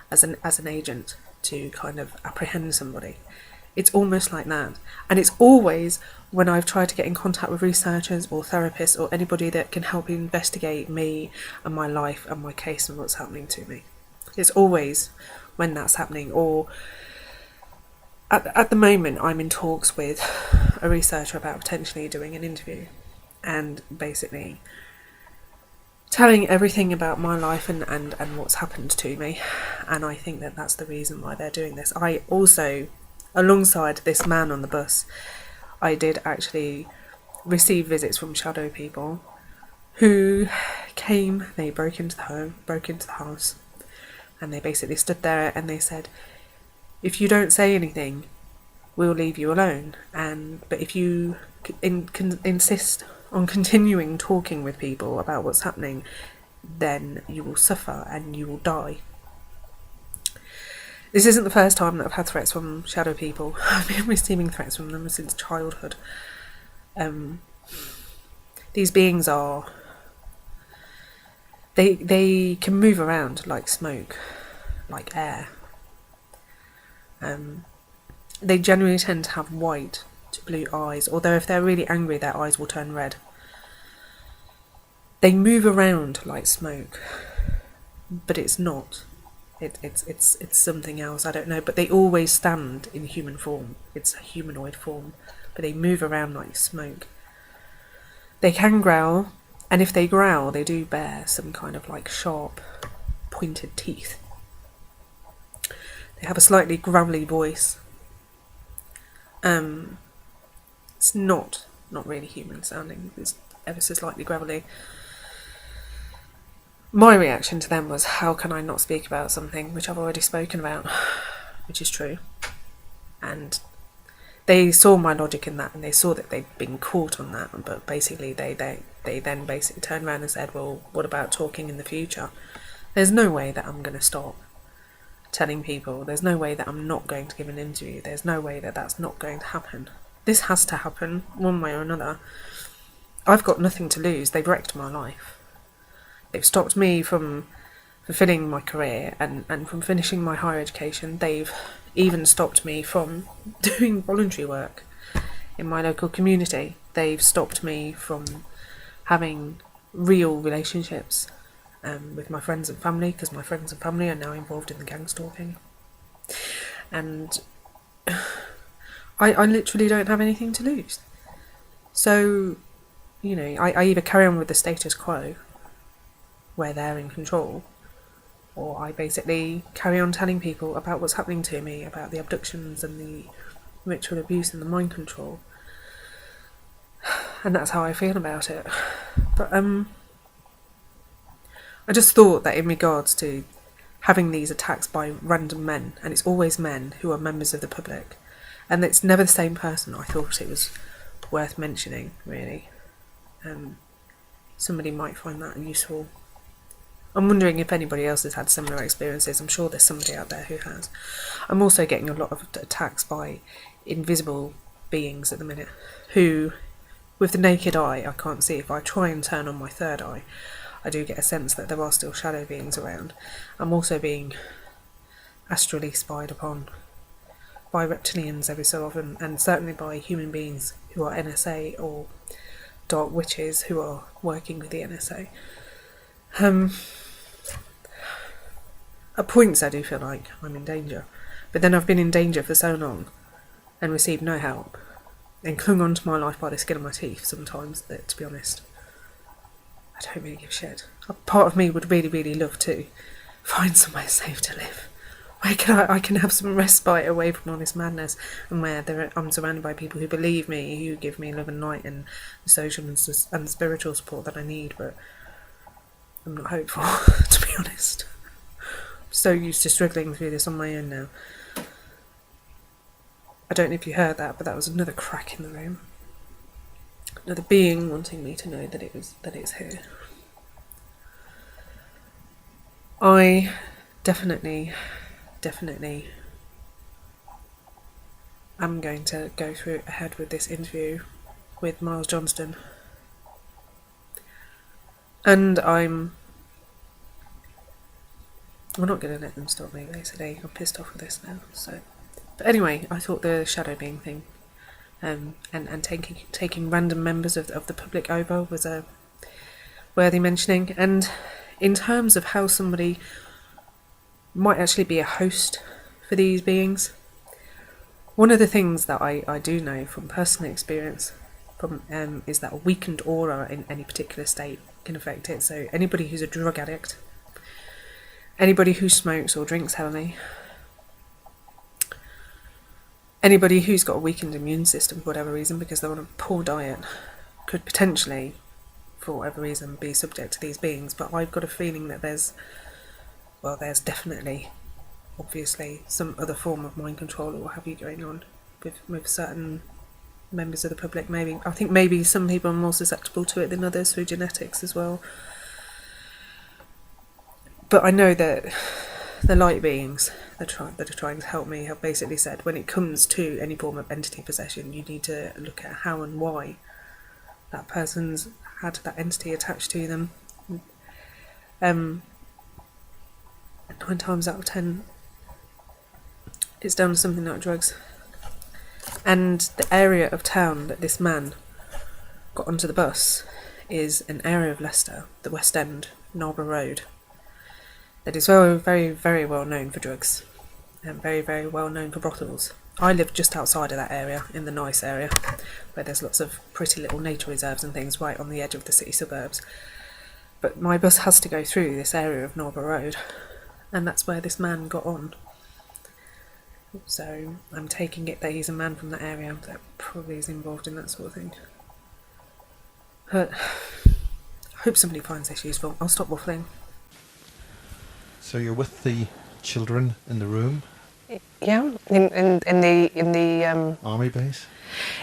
as an agent to kind of apprehend somebody. It's almost like that. And it's always when I've tried to get in contact with researchers or therapists or anybody that can help investigate me and my life and my case and what's happening to me. It's always when that's happening. Or at the moment I'm in talks with a researcher about potentially doing an interview and basically telling everything about my life and what's happened to me. And I think that that's the reason why they're doing this. I also, alongside this man on the bus, I did actually receive visits from shadow people who came, they broke into the house, and they basically stood there and they said, if you don't say anything, we'll leave you alone. But if you insist on continuing talking with people about what's happening, then you will suffer and you will die. This isn't the first time that I've had threats from shadow people. I've been receiving threats from them since childhood. These beings are... They can move around like smoke, like air. They generally tend to have white to blue eyes, although if they're really angry, their eyes will turn red. They move around like smoke, but it's not. It's something else, I don't know, but they always stand in human form. It's a humanoid form, but they move around like smoke. They can growl, and if they growl, they do bear some kind of like sharp, pointed teeth. They have a slightly growly voice. It's not really human sounding, it's ever so slightly gravelly. My reaction to them was, how can I not speak about something which I've already spoken about, which is true. And they saw my logic in that, and they saw that they'd been caught on that, but basically they then basically turned around and said, well, what about talking in the future? There's no way that I'm going to stop telling people. There's no way that I'm not going to give an interview. There's no way that that's not going to happen. This has to happen one way or another. I've got nothing to lose. They've wrecked my life. They've stopped me from fulfilling my career and from finishing my higher education. They've even stopped me from doing voluntary work in my local community. They've stopped me from having real relationships with my friends and family, because my friends and family are now involved in the gang stalking. And I literally don't have anything to lose. So, you know, I either carry on with the status quo, where they're in control, or I basically carry on telling people about what's happening to me, about the abductions and the ritual abuse and the mind control. And that's how I feel about it. But I just thought that in regards to having these attacks by random men, and it's always men who are members of the public, and it's never the same person, I thought it was worth mentioning, really. Somebody might find that useful. I'm wondering if anybody else has had similar experiences. I'm sure there's somebody out there who has. I'm also getting a lot of attacks by invisible beings at the minute, who, with the naked eye, I can't see. If I try and turn on my third eye, I do get a sense that there are still shadow beings around. I'm also being astrally spied upon by reptilians every so often, and certainly by human beings who are NSA or dark witches who are working with the NSA. At points I do feel like I'm in danger, but then I've been in danger for so long and received no help, and clung on to my life by the skin of my teeth sometimes, that, to be honest, I don't really give a shit. A part of me would really, really love to find somewhere safe to live, where I can have some respite away from all this madness, and where I'm surrounded by people who believe me, who give me love and light and the social and spiritual support that I need. But I'm not hopeful, to be honest. I'm so used to struggling through this on my own now. I don't know if you heard that, but that was another crack in the room. Another being wanting me to know that it's here. I definitely am going to go ahead with this interview with Miles Johnston. And I'm not going to let them stop me, basically. I'm pissed off with this now. So, but anyway, I thought the shadow being thing, and taking random members of the public over was a worthy mentioning. And in terms of how somebody might actually be a host for these beings, one of the things that I do know from personal experience is that a weakened aura in any particular state can affect it. So anybody who's a drug addict, anybody who smokes or drinks heavily, anybody who's got a weakened immune system for whatever reason because they're on a poor diet, could potentially, for whatever reason, be subject to these beings. But I've got a feeling that there's definitely, obviously, some other form of mind control or what have you going on with certain members of the public. Maybe I think maybe some people are more susceptible to it than others through genetics as well. But I know that the light beings that are trying to help me have basically said, when it comes to any form of entity possession, you need to look at how and why that person's had that entity attached to them. 9 times out of 10, it's down to something like drugs. And the area of town that this man got onto the bus is an area of Leicester, the West End, Narborough Road, that is very, very, very well known for drugs and very, very well known for brothels. I live just outside of that area, in the nice area, where there's lots of pretty little nature reserves and things right on the edge of the city suburbs. But my bus has to go through this area of Narborough Road, and that's where this man got on. So I'm taking it that he's a man from that area that probably is involved in that sort of thing. But I hope somebody finds this useful. I'll stop waffling. So you're with the children in the room? Yeah, in the Army base?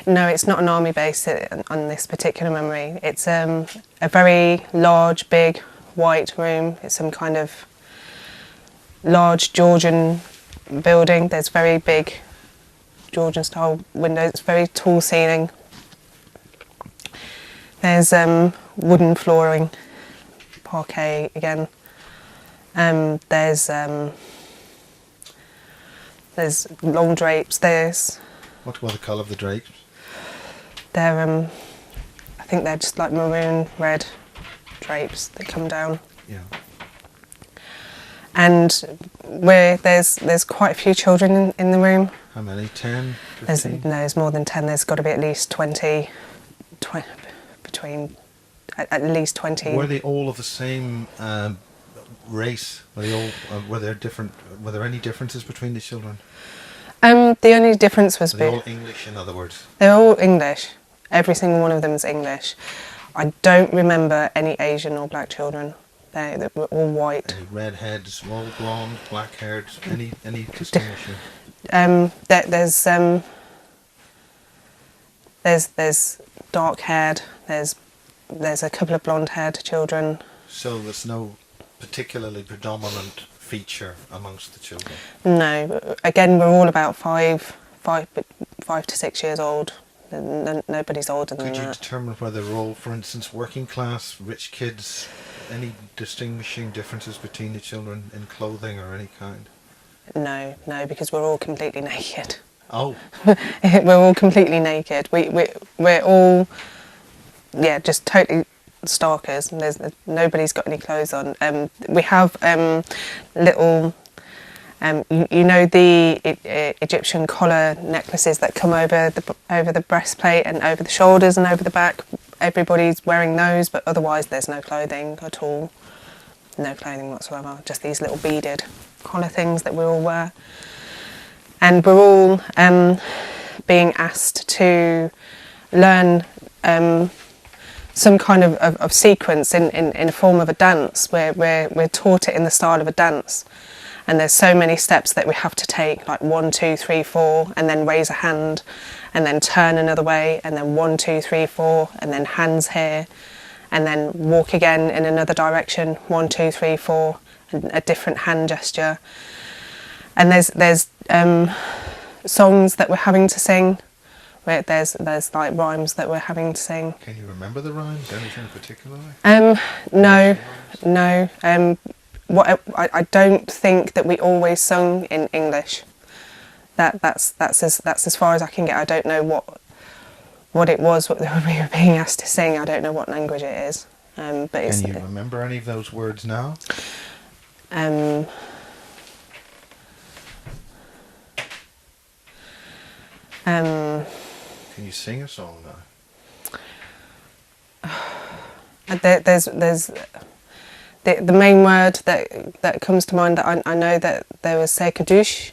No, it's not an army base on this particular memory. It's a very large, big, white room. It's some kind of large Georgian building. There's very big Georgian style windows, very tall ceiling. There's wooden flooring, parquet again. There's long drapes. What were the colour of the drapes? They're I think they're just like maroon red drapes that come down. Yeah. And there's quite a few children in the room. How many? 10? 15? There's more than 10. There's got to be at least 20 between at least 20. Were they all of the same race? Were they all? Were there different? Were there any differences between the children? The only difference was Were they all English, in other words? They're all English. Every single one of them is English. I don't remember any Asian or black children. They were all white. Any redheads, all blonde, black haired? Any distinction? There's dark haired. There's a couple of blonde haired children. So there's no particularly predominant feature amongst the children? No. Again, we're all about 5 to 6 years old. Nobody's older than that. Could you determine whether they're all, for instance, working class, rich kids? Any distinguishing differences between the children in clothing or any kind? No, because we're all completely naked. Oh. We're all completely naked. We're all, just totally starkers. And nobody's got any clothes on. We have little, the Egyptian collar necklaces that come over the breastplate and over the shoulders and over the back. Everybody's wearing those, but otherwise there's no clothing at all. No clothing whatsoever. Just these little beaded collar things that we all wear. And we're all being asked to learn some kind of sequence in a form of a dance, where we're taught it in the style of a dance. And there's so many steps that we have to take, like 1, 2, 3, 4, and then raise a hand, and then turn another way, and then 1, 2, 3, 4, and then hands here, and then walk again in another direction, 1, 2, 3, 4, and a different hand gesture. And there's songs that we're having to sing, where there's like rhymes that we're having to sing. Can you remember the rhymes? Anything particularly? No. I don't think that we always sung in English. That's as far as I can get. I don't know what it was what we were being asked to sing. I don't know what language it is. But Can you remember any of those words now? Can you sing a song now? There's the main word that comes to mind that I know that there was Sekadush.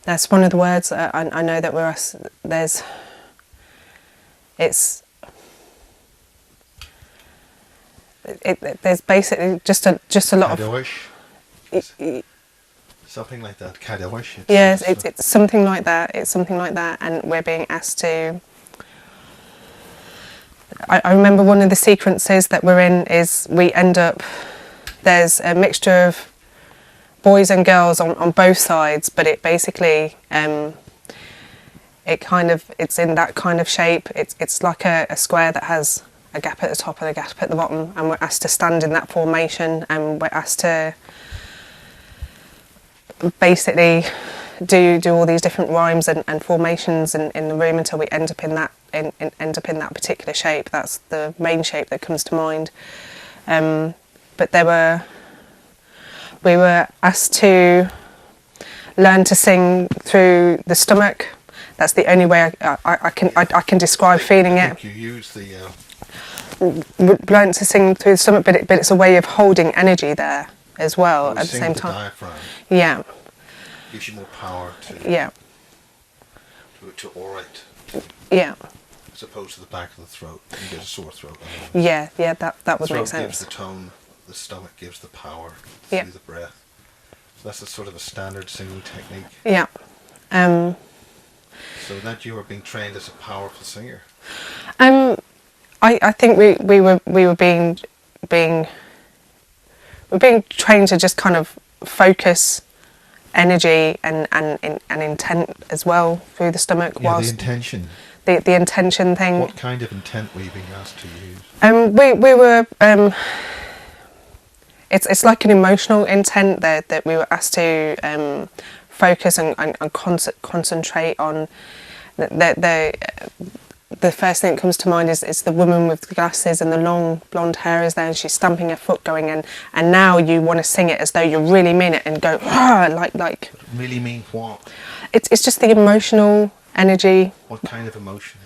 That's one of the words I know that there's basically just a lot of something like that. Kadosh. Yes, it's something like that. It's something like that, and we're being asked to. I remember one of the sequences that we're in is we end up. There's a mixture of boys and girls on both sides, but it basically it's in that kind of shape. It's like a square that has a gap at the top and a gap at the bottom, and we're asked to stand in that formation, and we're asked to basically do all these different rhymes and formations in the room until we end up in that particular shape. That's the main shape that comes to mind. But we were asked to learn to sing through the stomach. That's the only way I can describe feeling it. You use the learn to sing through the stomach, but it's a way of holding energy there as well at the same time. Diaphragm. Yeah. Gives you more power to. Yeah. To orate. Yeah. As opposed to the back of the throat. You get a sore throat. Yeah, that would make sense. The throat gives the tone, the stomach gives the power through the breath. So that's a sort of a standard singing technique. Yeah. So that you were being trained as a powerful singer. I think we were being trained to just kind of focus energy and intent as well through the stomach. Yeah, whilst the intention. The intention thing. What kind of intent were you being asked to use? We were. It's like an emotional intent that we were asked to focus and concentrate on. The first thing that comes to mind is the woman with the glasses and the long blonde hair is there, and she's stamping her foot going in, and now you want to sing it as though you really mean it and go like. Really mean what? It's just the emotional energy. What kind of emotion?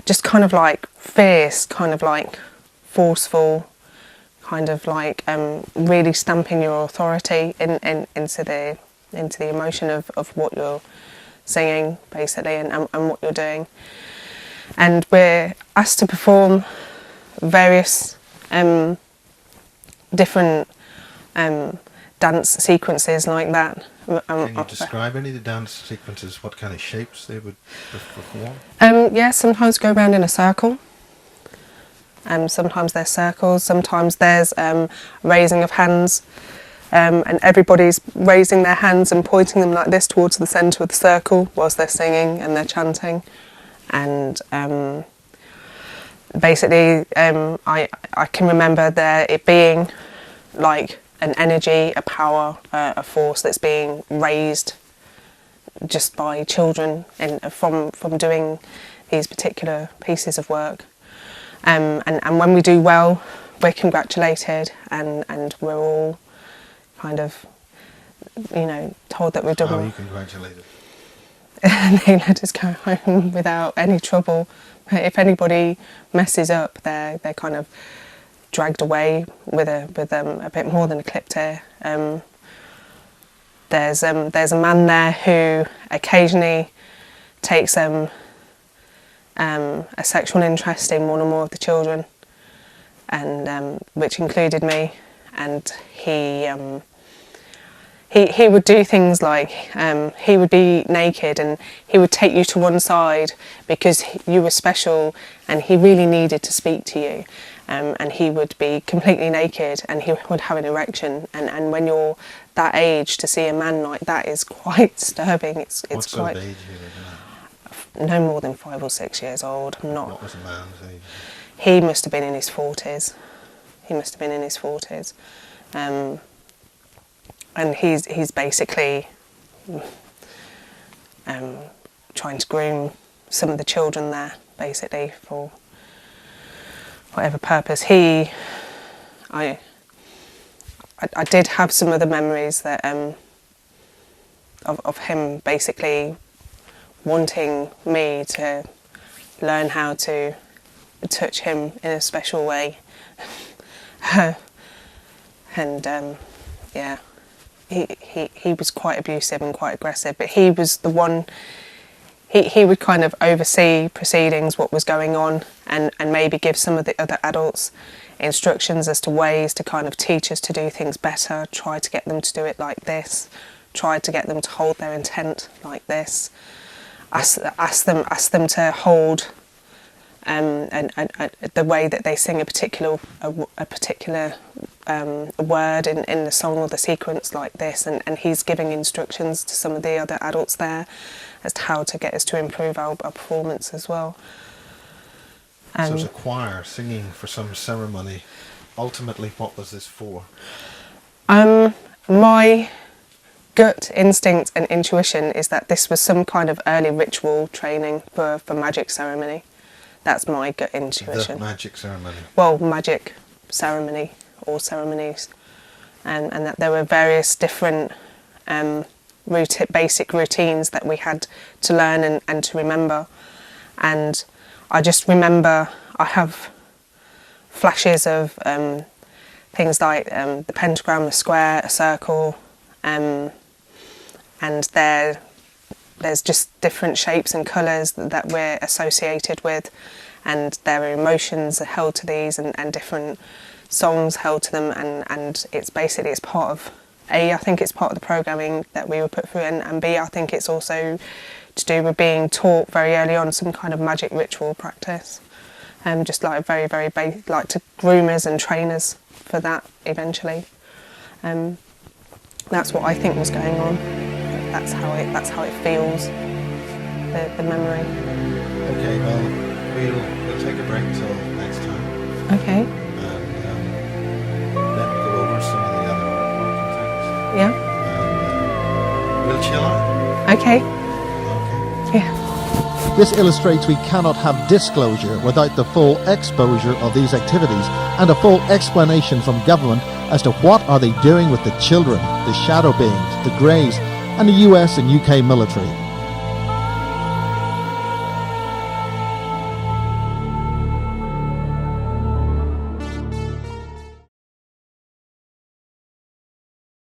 Just kind of like fierce, kind of like forceful, kind of like really stamping your authority into the emotion of what you're singing basically and what you're doing. And we're asked to perform various different dance sequences like that. Can you describe any of the dance sequences, what kind of shapes they would perform? Yeah, sometimes go around in a circle. Sometimes there's circles, sometimes there's raising of hands, and everybody's raising their hands and pointing them like this towards the centre of the circle whilst they're singing and they're chanting. And basically I can remember it being like an energy, a power, a force that's being raised just by children from doing these particular pieces of work. And when we do well, we're congratulated and we're all kind of, told that we've done well. How are you congratulated? They let us go home without any trouble. If anybody messes up, they're kind of dragged away with a bit more than a clipped ear. There's a man there who occasionally takes a sexual interest in one or more of the children, and which included me. And he would do things like he would be naked and he would take you to one side because you were special, and he really needed to speak to you. And he would be completely naked and he would have an erection. And when you're that age, to see a man like that is quite disturbing. It's What sort quite of age you were no more than 5 or 6 years old. I'm not. What was a man's age? He must have been in his 40s. He must have been in his 40s. And he's basically trying to groom some of the children there, basically, for whatever purpose. I did have some other memories that of him basically wanting me to learn how to touch him in a special way. And yeah, he was quite abusive and quite aggressive, but he was the one, he would kind of oversee proceedings, what was going on, and maybe give some of the other adults instructions as to ways to kind of teach us to do things better, try to get them to do it like this, try to get them to hold their intent like this, ask them to hold and the way that they sing a particular word in the song or the sequence like this, and he's giving instructions to some of the other adults there as to how to get us to improve our performance as well. So as a choir singing for some ceremony, ultimately what was this for? My gut instinct and intuition is that this was some kind of early ritual training for magic ceremony. That's my gut intuition. The magic ceremony. Well, magic ceremony or ceremonies, and that there were various different basic routines that we had to learn and to remember. And I just remember, I have flashes of things like the pentagram, a square, a circle, and there's just different shapes and colours that we're associated with, and there are emotions held to these and different songs held to them, and it's basically, it's part of, I think it's part of the programming that we were put through, and B, I think it's also to do with being taught very early on some kind of magic ritual practice, just like very, very like to groom us and train us for that eventually. That's what I think was going on. That's how it feels, the memory. Okay, well, we'll take a break till next time. Okay. And then go over some of the other artwork and things. Yeah. And we'll chill out. Okay. Okay. Yeah. This illustrates we cannot have disclosure without the full exposure of these activities and a full explanation from government as to what are they doing with the children, the shadow beings, the greys, and the US and UK military.